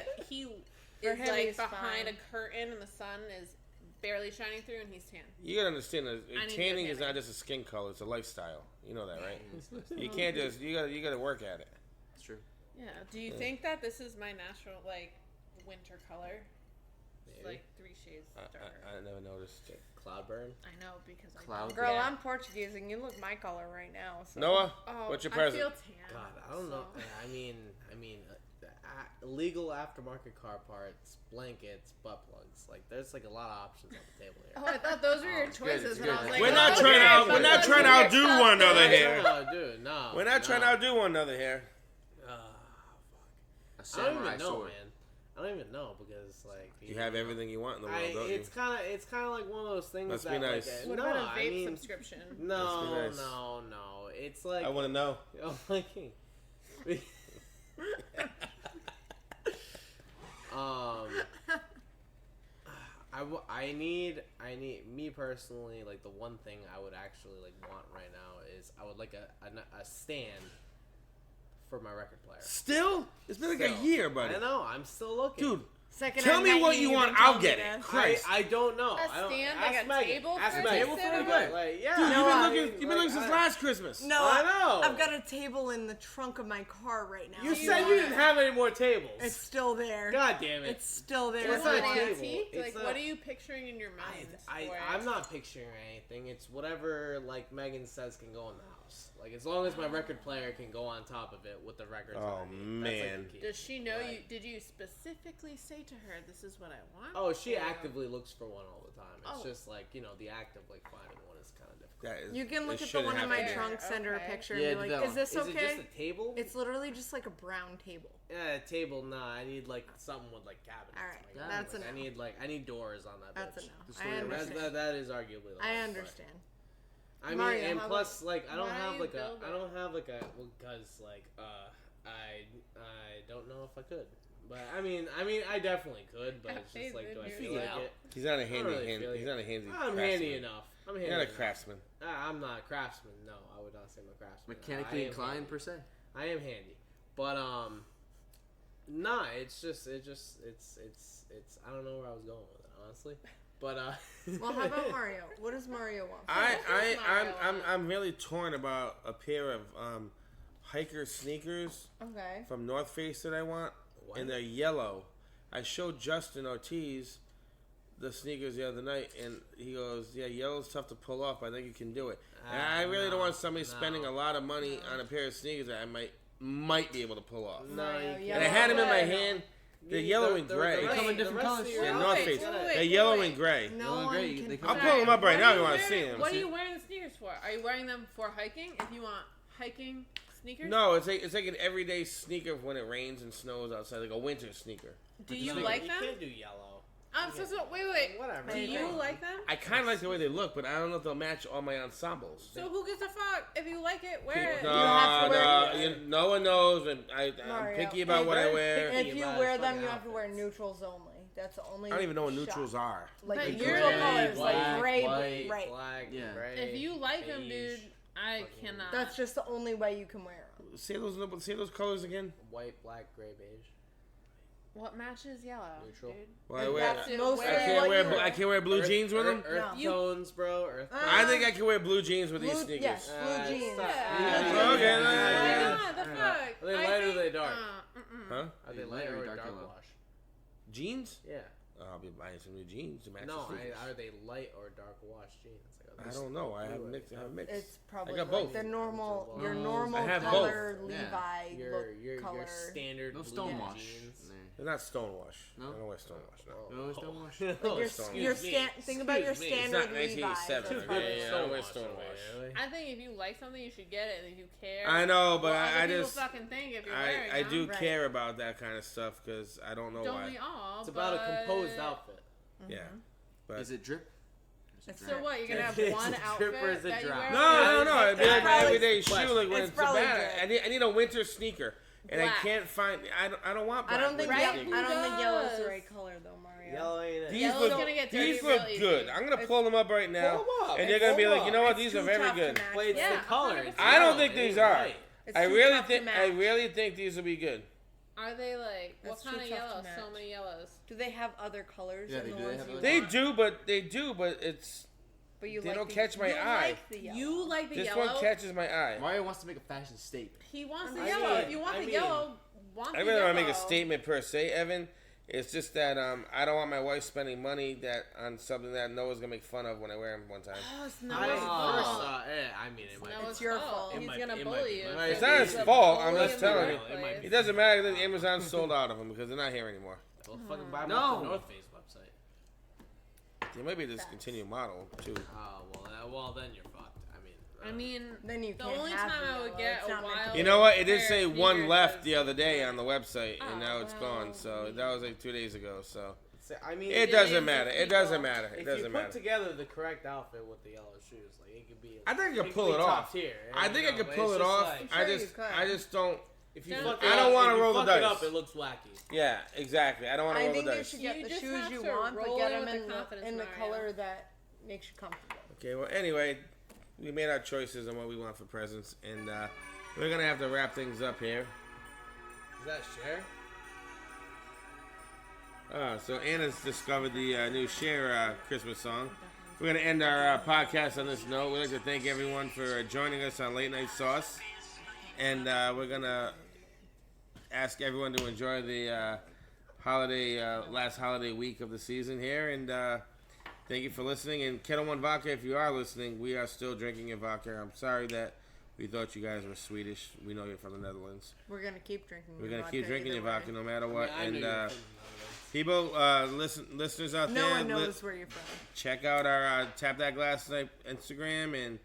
Speaker 4: For
Speaker 3: is
Speaker 4: him,
Speaker 3: like
Speaker 4: he's
Speaker 3: behind
Speaker 4: fine.
Speaker 3: a curtain and the sun is barely shining through and he's tan.
Speaker 1: You gotta understand that
Speaker 3: I need
Speaker 1: tanning
Speaker 3: to
Speaker 1: is
Speaker 3: get
Speaker 1: not just a skin color; it's a lifestyle. You know that, right? You can't just you gotta work at it.
Speaker 5: It's true.
Speaker 3: Yeah. Do you think that this is my natural like winter color? It's
Speaker 2: Maybe.
Speaker 3: like 3 shades darker.
Speaker 1: I never noticed.
Speaker 2: Cloud burn.
Speaker 3: I know because I
Speaker 5: Cloud
Speaker 3: don't.
Speaker 4: Girl,
Speaker 3: Yeah.
Speaker 4: I'm Portuguese and you look my color right now. So.
Speaker 1: Noah,
Speaker 3: Oh,
Speaker 1: what's your
Speaker 3: I
Speaker 1: present?
Speaker 3: feel tan.
Speaker 2: God, I don't know.
Speaker 3: so-
Speaker 2: I mean, illegal aftermarket car parts, blankets, butt plugs. Like, there's like a lot of options on the table here.
Speaker 3: Oh, I thought those were your
Speaker 5: it's good,
Speaker 3: choices,
Speaker 5: it's
Speaker 3: and I
Speaker 5: good.
Speaker 3: was like,
Speaker 1: We're
Speaker 3: oh,
Speaker 1: not
Speaker 3: okay,
Speaker 1: trying to out-
Speaker 3: but
Speaker 1: we're not
Speaker 3: those
Speaker 1: trying to
Speaker 3: were your
Speaker 1: outdo
Speaker 3: top
Speaker 1: one another
Speaker 3: three.
Speaker 1: here.
Speaker 2: No, dude, no.
Speaker 1: We're not trying to outdo one another here.
Speaker 5: A
Speaker 2: I don't
Speaker 5: samurai
Speaker 2: even know,
Speaker 5: sword.
Speaker 2: man. I don't even know because like
Speaker 1: You have everything you want in the world, don't you?
Speaker 2: it's kind of like one of those things.
Speaker 1: Must
Speaker 2: that
Speaker 1: be nice.
Speaker 2: Like,
Speaker 3: What
Speaker 2: no,
Speaker 3: about a
Speaker 2: I
Speaker 3: vape
Speaker 2: mean,
Speaker 3: subscription?
Speaker 2: no,
Speaker 1: Must be nice.
Speaker 2: no. It's like
Speaker 1: I want to know.
Speaker 2: Oh my god. I need me personally, like the one thing I would actually like want right now is I would like a stand for my record player.
Speaker 1: Still? It's been like a
Speaker 2: Still.
Speaker 1: year, buddy.
Speaker 2: I know, I'm still looking.
Speaker 1: Dude,
Speaker 4: Second
Speaker 1: tell
Speaker 4: I
Speaker 1: me
Speaker 4: met
Speaker 1: what you
Speaker 4: you've
Speaker 1: want.
Speaker 4: been
Speaker 1: I'll
Speaker 4: telling
Speaker 1: get
Speaker 4: me
Speaker 1: it.
Speaker 4: that.
Speaker 1: Christ.
Speaker 2: I don't know.
Speaker 3: A
Speaker 2: I don't,
Speaker 3: stand,
Speaker 2: ask
Speaker 3: like a
Speaker 2: Megan.
Speaker 3: table
Speaker 2: Ask
Speaker 3: for
Speaker 2: Megan.
Speaker 3: table for a
Speaker 1: good.
Speaker 2: Like, yeah.
Speaker 1: Dude,
Speaker 4: No,
Speaker 1: you've been looking since last Christmas.
Speaker 4: No,
Speaker 2: I know.
Speaker 4: I've got a table in the trunk of my car right now.
Speaker 2: You
Speaker 3: Do you
Speaker 2: said you
Speaker 3: want
Speaker 2: didn't
Speaker 3: it?
Speaker 2: have any more tables.
Speaker 4: It's still there.
Speaker 2: God damn it.
Speaker 4: It's still there.
Speaker 3: Do you
Speaker 2: It's
Speaker 3: want
Speaker 2: not
Speaker 3: an
Speaker 2: a table.
Speaker 3: antique?
Speaker 2: It's
Speaker 3: Like,
Speaker 2: not-
Speaker 3: what are you picturing in your mind? for it?
Speaker 2: I'm not picturing anything. It's whatever, like Megan says, can go in the house. Like, as long as my record player can go on top of it with the records
Speaker 1: Oh,
Speaker 2: underneath.
Speaker 1: man.
Speaker 2: That's, like, the key.
Speaker 3: Does she know you?
Speaker 2: Right.
Speaker 3: Did you specifically say to her, "This is what I want"?
Speaker 2: Oh, she
Speaker 3: Or-
Speaker 2: actively looks for one all the time. It's
Speaker 3: Oh.
Speaker 2: just like, the act of like finding one is kind of difficult.
Speaker 1: That is,
Speaker 4: You can look
Speaker 1: it
Speaker 4: at the
Speaker 1: shouldn't
Speaker 4: one in
Speaker 1: have
Speaker 4: my
Speaker 1: to be.
Speaker 4: trunk, send her a
Speaker 3: Okay.
Speaker 4: picture,
Speaker 5: Yeah,
Speaker 4: and be
Speaker 5: that
Speaker 4: like,
Speaker 5: one.
Speaker 4: "Is this
Speaker 2: Is
Speaker 4: okay?"
Speaker 2: it just a table?
Speaker 4: It's literally just like a brown table.
Speaker 2: Yeah, a table. Nah, I need like something with like cabinets.
Speaker 4: All right,
Speaker 2: Like,
Speaker 4: that's
Speaker 2: like,
Speaker 4: a no.
Speaker 2: I need doors on that.
Speaker 4: That's a
Speaker 2: bitch.
Speaker 4: no.
Speaker 5: The
Speaker 4: I
Speaker 5: story of
Speaker 2: That's,
Speaker 4: understand.
Speaker 2: that is arguably. The
Speaker 4: I
Speaker 2: worst,
Speaker 4: understand.
Speaker 2: But, I mean,
Speaker 4: Mario,
Speaker 2: and
Speaker 4: how
Speaker 2: plus, like, I don't
Speaker 3: Why
Speaker 2: have
Speaker 3: you
Speaker 2: like a,
Speaker 3: build
Speaker 2: I
Speaker 3: it?
Speaker 2: don't have like a, well, cause like, I don't know if I could. But I mean, I definitely could. But it's just like, do I feel like it?
Speaker 1: He's not a
Speaker 2: I don't
Speaker 1: handy
Speaker 2: really
Speaker 1: hand.
Speaker 2: feel
Speaker 1: He's
Speaker 2: like
Speaker 1: not a handy.
Speaker 2: I'm
Speaker 1: craftsman.
Speaker 2: handy enough. I'm handy
Speaker 1: You're not a
Speaker 2: enough.
Speaker 1: craftsman.
Speaker 2: I'm not a craftsman. No, I would not say I'm a craftsman.
Speaker 5: Mechanically
Speaker 2: I am
Speaker 5: inclined
Speaker 2: handy.
Speaker 5: per se.
Speaker 2: I am handy, but nah. It's I don't know where I was going with it, honestly. But
Speaker 4: Well, how about Mario? What does Mario want?
Speaker 1: I'm really torn about a pair of hiker sneakers
Speaker 4: Okay.
Speaker 1: from North Face that I want,
Speaker 2: What?
Speaker 1: and they're yellow. I showed Justin Ortiz the sneakers the other night, and he goes, "Yeah, yellow's tough to pull off. But I think you can do it." And I really don't want somebody spending a lot of money on a pair of sneakers that I might be able to pull off.
Speaker 2: No,
Speaker 4: Mario,
Speaker 2: you
Speaker 4: yeah.
Speaker 1: And I
Speaker 2: can't.
Speaker 1: had them in my
Speaker 4: No.
Speaker 1: hand. They're yellow and gray.
Speaker 2: The
Speaker 5: They
Speaker 2: rest-
Speaker 5: come in
Speaker 2: the
Speaker 5: different
Speaker 2: rest
Speaker 5: colors.
Speaker 2: of your
Speaker 1: Yeah,
Speaker 3: Wait,
Speaker 1: North
Speaker 3: wait,
Speaker 1: Face.
Speaker 3: wait,
Speaker 1: They're
Speaker 3: wait,
Speaker 1: yellow
Speaker 3: wait.
Speaker 1: and gray.
Speaker 4: No
Speaker 5: Yellow and
Speaker 4: one
Speaker 5: gray,
Speaker 4: can.
Speaker 5: they come
Speaker 1: I'll
Speaker 5: in-
Speaker 1: pull them up right
Speaker 3: What
Speaker 1: now
Speaker 3: are
Speaker 1: if you
Speaker 3: you
Speaker 1: want to see
Speaker 3: wearing-
Speaker 1: them.
Speaker 3: What are you wearing the sneakers for? Are you wearing them for hiking? If you want hiking sneakers?
Speaker 1: No, it's like an everyday sneaker when it rains and snows outside, like a winter sneaker.
Speaker 3: Do you
Speaker 2: No,
Speaker 3: like
Speaker 2: you
Speaker 3: them?
Speaker 2: can't do yellow.
Speaker 3: Wait.
Speaker 2: Whatever.
Speaker 3: Do you
Speaker 4: agree.
Speaker 3: like them?
Speaker 1: I kind of like the way they look, but I don't know if they'll match all my ensembles.
Speaker 3: So who gives a fuck? If you like it, wear it.
Speaker 1: No,
Speaker 4: have to wear-
Speaker 1: no one knows, and I'm
Speaker 4: Mario,
Speaker 1: picky about what I
Speaker 2: very
Speaker 1: wear.
Speaker 2: picky.
Speaker 4: If you
Speaker 2: about
Speaker 4: wear
Speaker 2: his
Speaker 4: them,
Speaker 2: fucking
Speaker 4: you have to wear
Speaker 2: outfits.
Speaker 4: neutrals only. That's the only.
Speaker 1: I don't even know what
Speaker 4: shot.
Speaker 1: neutrals are.
Speaker 4: Like
Speaker 3: But
Speaker 4: neutral
Speaker 3: you're-
Speaker 4: colors, like
Speaker 2: Black,
Speaker 4: gray,
Speaker 2: white,
Speaker 4: right?
Speaker 2: black,
Speaker 5: Yeah.
Speaker 2: gray,
Speaker 3: If you like them,
Speaker 2: beige,
Speaker 3: dude, I
Speaker 2: fucking-
Speaker 3: cannot.
Speaker 4: That's just the only way you can wear them.
Speaker 1: Say those colors again.
Speaker 2: white, black, gray, beige.
Speaker 3: What matches yellow,
Speaker 2: Neutral.
Speaker 3: dude?
Speaker 1: Well, I
Speaker 4: And
Speaker 1: wear.
Speaker 4: that's
Speaker 3: I
Speaker 4: most
Speaker 1: I
Speaker 4: of
Speaker 1: can't
Speaker 4: what
Speaker 1: wear.
Speaker 4: you
Speaker 1: I can't wear blue jeans with them.
Speaker 2: Earth
Speaker 4: No.
Speaker 2: tones, bro. Earth tones.
Speaker 1: I think I can wear blue jeans with these
Speaker 4: Blue-
Speaker 1: sneakers.
Speaker 4: yes. Blue jeans.
Speaker 2: stop.
Speaker 3: Yeah.
Speaker 1: Okay,
Speaker 3: Why
Speaker 1: yeah.
Speaker 3: not? The fuck?
Speaker 2: Are they
Speaker 3: I
Speaker 2: light or
Speaker 3: think-
Speaker 2: are they dark?
Speaker 1: Huh?
Speaker 2: Are they light or dark
Speaker 5: yellow?
Speaker 2: wash?
Speaker 1: Jeans?
Speaker 2: Yeah.
Speaker 1: I'll be buying some new jeans to match
Speaker 2: No,
Speaker 1: the sneakers.
Speaker 2: are they light or dark wash jeans? Like,
Speaker 1: I don't know. I have
Speaker 2: blue
Speaker 1: mixed. I have mixed.
Speaker 4: It's probably
Speaker 1: I got
Speaker 4: like
Speaker 1: both.
Speaker 4: the normal, your
Speaker 2: I
Speaker 4: normal
Speaker 1: have
Speaker 4: color
Speaker 5: both.
Speaker 4: Levi
Speaker 2: your
Speaker 4: look color.
Speaker 2: standard
Speaker 5: No
Speaker 2: blue
Speaker 5: stonewash.
Speaker 2: jeans.
Speaker 1: They're not stonewash.
Speaker 5: No?
Speaker 1: I don't wear stonewash. No.
Speaker 5: No, it's stonewash.
Speaker 4: Like
Speaker 2: Oh,
Speaker 4: your,
Speaker 1: excuse
Speaker 4: your
Speaker 2: me.
Speaker 4: think about your
Speaker 2: Excuse me.
Speaker 1: It's
Speaker 4: standard
Speaker 1: not
Speaker 4: Levi's.
Speaker 1: 1987.
Speaker 4: That's
Speaker 1: Okay,
Speaker 4: probably-
Speaker 1: yeah, I don't wear
Speaker 2: Stonewash,
Speaker 1: stonewash.
Speaker 2: really.
Speaker 3: I think if you like something, you should get it, and if you care.
Speaker 1: I know, but
Speaker 3: what other
Speaker 1: I
Speaker 3: people
Speaker 1: just
Speaker 3: fucking think if you're wearing
Speaker 1: I
Speaker 3: them.
Speaker 1: do
Speaker 4: Right.
Speaker 1: care about that kind of stuff because I don't know
Speaker 3: Don't
Speaker 1: why.
Speaker 3: we all?
Speaker 2: It's about a
Speaker 3: but-
Speaker 2: composed outfit.
Speaker 1: Yeah, but
Speaker 5: Is it drip?
Speaker 3: So what? You're gonna have
Speaker 2: It's
Speaker 3: one
Speaker 2: a
Speaker 3: outfit
Speaker 2: drip or is it
Speaker 3: that you
Speaker 2: drop?
Speaker 3: wear?
Speaker 1: no. It'd be like my
Speaker 4: probably-
Speaker 1: everyday shoe, like when
Speaker 4: it's
Speaker 1: it's
Speaker 4: probably
Speaker 1: bad.
Speaker 4: drip.
Speaker 1: I need a winter sneaker, and I
Speaker 3: Black.
Speaker 1: can't find. I don't want.
Speaker 4: I
Speaker 1: Black
Speaker 4: don't think
Speaker 1: winter
Speaker 3: Right?
Speaker 1: sneakers.
Speaker 4: I don't think yellow's the
Speaker 3: does.
Speaker 4: right color though, Mario.
Speaker 2: Yellow ain't it?
Speaker 1: These
Speaker 3: Yellow's
Speaker 1: look,
Speaker 3: gonna get dirty
Speaker 1: these
Speaker 3: real
Speaker 1: look
Speaker 3: easy.
Speaker 1: good. I'm gonna pull them up right now,
Speaker 2: Pull 'em up.
Speaker 1: and they're gonna be
Speaker 2: Pull
Speaker 1: like, you know what?
Speaker 4: It's
Speaker 1: These
Speaker 4: too
Speaker 1: are very
Speaker 4: tough to
Speaker 1: good.
Speaker 4: match.
Speaker 2: But it's
Speaker 3: Yeah,
Speaker 2: the color.
Speaker 3: 100%.
Speaker 2: It's
Speaker 1: I don't
Speaker 2: yellow.
Speaker 1: think
Speaker 2: It
Speaker 1: these
Speaker 2: ain't
Speaker 1: are.
Speaker 2: white.
Speaker 4: It's
Speaker 1: I
Speaker 4: too
Speaker 1: really
Speaker 4: tough to
Speaker 1: think.
Speaker 4: match.
Speaker 1: I really think these will be good.
Speaker 3: Are they like
Speaker 4: That's
Speaker 3: what kind
Speaker 4: too
Speaker 3: of
Speaker 4: tough to
Speaker 3: yellows?
Speaker 4: match.
Speaker 3: So many yellows.
Speaker 4: Do they have other colors
Speaker 5: Yeah,
Speaker 4: than
Speaker 5: they
Speaker 4: the
Speaker 5: do. They
Speaker 4: ones
Speaker 5: have
Speaker 4: you
Speaker 5: other-
Speaker 1: They
Speaker 4: want?
Speaker 1: do, but it's.
Speaker 4: But you
Speaker 1: They
Speaker 4: like
Speaker 1: don't
Speaker 4: the,
Speaker 1: catch my
Speaker 4: you
Speaker 1: eye.
Speaker 4: Like the yellow.
Speaker 3: You like the
Speaker 1: This
Speaker 3: yellow?
Speaker 1: one catches my eye.
Speaker 5: Mario wants to make a fashion statement.
Speaker 3: He wants the
Speaker 2: I
Speaker 3: yellow.
Speaker 2: mean-
Speaker 3: If you want
Speaker 2: I
Speaker 3: the
Speaker 2: mean-
Speaker 3: yellow, want
Speaker 1: I
Speaker 3: the
Speaker 1: really don't want to
Speaker 3: yellow.
Speaker 1: make a statement per se, Evan. It's just that I don't want my wife spending money that on something that Noah's gonna make fun of when I wear them one time.
Speaker 3: Oh, it's
Speaker 2: I
Speaker 3: Noah's
Speaker 2: first
Speaker 3: fault.
Speaker 2: I mean, it might.
Speaker 3: Noah's
Speaker 4: It's your
Speaker 3: fault.
Speaker 4: fault.
Speaker 2: It
Speaker 3: He's
Speaker 2: might-
Speaker 3: gonna
Speaker 2: it might
Speaker 3: bully
Speaker 2: be.
Speaker 3: you.
Speaker 2: It's
Speaker 3: because
Speaker 1: not
Speaker 3: he's
Speaker 1: his
Speaker 3: a
Speaker 1: fault, I'm
Speaker 3: bully
Speaker 1: just
Speaker 3: in the
Speaker 1: telling you.
Speaker 3: workplace.
Speaker 2: It
Speaker 1: It doesn't matter that Amazon sold out of them because they're not here anymore.
Speaker 2: Well, fucking buy them
Speaker 5: No.
Speaker 2: off the North Face website.
Speaker 1: They might be a discontinued model too.
Speaker 2: Oh well, then you're fucked.
Speaker 3: I mean,
Speaker 4: Then you
Speaker 3: the
Speaker 4: can't
Speaker 3: only
Speaker 4: have
Speaker 3: time
Speaker 4: the
Speaker 3: I would
Speaker 4: yellow.
Speaker 3: get
Speaker 4: It's
Speaker 3: a
Speaker 4: not meant to
Speaker 3: wild.
Speaker 4: be.
Speaker 1: You know what? It did
Speaker 3: pair
Speaker 1: say
Speaker 3: of
Speaker 1: one
Speaker 3: sneakers
Speaker 1: left
Speaker 3: is-
Speaker 1: the other day on the website, and
Speaker 3: Oh,
Speaker 1: now it's
Speaker 3: well,
Speaker 1: gone. So that was like 2 days ago. So
Speaker 2: I mean,
Speaker 1: it
Speaker 3: it
Speaker 1: doesn't
Speaker 3: is
Speaker 1: matter.
Speaker 3: if
Speaker 1: It doesn't
Speaker 3: people-
Speaker 1: matter. It
Speaker 2: if you
Speaker 1: doesn't
Speaker 2: put
Speaker 1: matter.
Speaker 2: together the correct outfit with the yellow shoes, like it could be.
Speaker 1: I think I
Speaker 2: it
Speaker 1: could pull
Speaker 2: be
Speaker 1: it
Speaker 2: top
Speaker 1: off.
Speaker 2: Tier,
Speaker 1: I think I
Speaker 2: know,
Speaker 1: could
Speaker 2: but
Speaker 1: pull
Speaker 2: it's
Speaker 1: it
Speaker 2: just
Speaker 1: off.
Speaker 2: like-
Speaker 4: I'm sure you could.
Speaker 1: I just don't.
Speaker 2: If you
Speaker 3: I
Speaker 2: fuck
Speaker 1: don't
Speaker 2: it up,
Speaker 1: wanna
Speaker 2: if you
Speaker 1: roll the
Speaker 2: fuck it
Speaker 1: dice.
Speaker 2: up, it looks wacky.
Speaker 1: Yeah, exactly. I don't want to
Speaker 4: I
Speaker 1: roll
Speaker 4: think
Speaker 1: the
Speaker 4: you
Speaker 1: dice.
Speaker 4: should get
Speaker 3: You
Speaker 4: the
Speaker 3: just
Speaker 4: shoes
Speaker 3: have
Speaker 4: you
Speaker 3: to
Speaker 4: want, but
Speaker 3: roll
Speaker 4: get
Speaker 3: in
Speaker 4: them
Speaker 3: with
Speaker 4: in
Speaker 3: the confidence,
Speaker 4: the
Speaker 3: Mario.
Speaker 4: color that makes you comfortable.
Speaker 1: Okay. Well, anyway, we made our choices on what we want for presents, and we're gonna have to wrap things up here.
Speaker 2: Is that Cher?
Speaker 1: So Anna's discovered the new Cher Christmas song. We're going to end our podcast on this note. We'd like to thank everyone for joining us on Late Night Sauce. And we're going to ask everyone to enjoy the last holiday week of the season here. And thank you for listening. And Ketel One Vodka, if you are listening, we are still drinking your vodka. I'm sorry that we thought you guys were Swedish. We know you're from the Netherlands.
Speaker 4: We're gonna keep drinking.
Speaker 1: We're
Speaker 4: your
Speaker 1: going to keep
Speaker 4: vodka
Speaker 1: drinking
Speaker 4: either
Speaker 1: your vodka
Speaker 4: way.
Speaker 1: no matter what.
Speaker 2: I knew
Speaker 1: And
Speaker 2: you were from the Netherlands.
Speaker 1: People, listeners out
Speaker 4: No
Speaker 1: there,
Speaker 4: one knows where you're from.
Speaker 1: check out our Tap That Glass Night Instagram and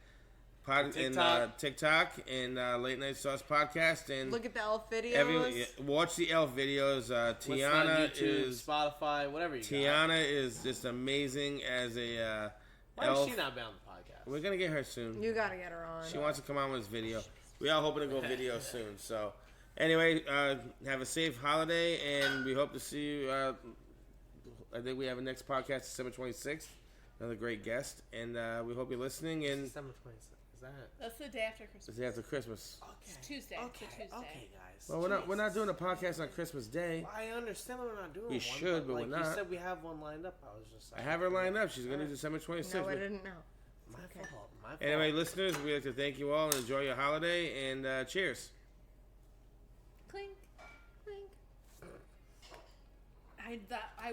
Speaker 1: TikTok and Late Night Sauce podcast and
Speaker 4: Look at the elf videos.
Speaker 1: watch the elf videos.
Speaker 2: What's on
Speaker 1: Tiana
Speaker 2: YouTube,
Speaker 1: is
Speaker 2: Spotify, whatever you got.
Speaker 1: Tiana is just amazing as a
Speaker 2: Why
Speaker 1: elf.
Speaker 2: has she not been on the podcast?
Speaker 1: We're gonna get her soon.
Speaker 4: You gotta get her on.
Speaker 1: She wants to come on with this video. We are hoping to go video soon. So anyway, have a safe holiday, and we hope to see you. I think we have a next podcast December 26th. Another great guest, and we hope you're listening. And
Speaker 2: December 26th. Is that?
Speaker 3: That's the day after Christmas.
Speaker 1: it's after Christmas.
Speaker 2: Okay.
Speaker 3: It's Tuesday.
Speaker 2: Okay.
Speaker 3: It's a Tuesday.
Speaker 2: Okay, guys.
Speaker 1: Well, we're not doing a podcast on Christmas Day.
Speaker 2: Well, I understand that we're not doing
Speaker 1: We
Speaker 2: one.
Speaker 1: should, but we're
Speaker 2: like
Speaker 1: not.
Speaker 2: You said we have one lined up. I was just.
Speaker 1: I have her lined up. She's going to do December 26th.
Speaker 4: No, I didn't know.
Speaker 2: My fault. My fault.
Speaker 1: Anyway, listeners, we'd like to thank you all and enjoy your holiday. And cheers.
Speaker 3: Clink, clink. I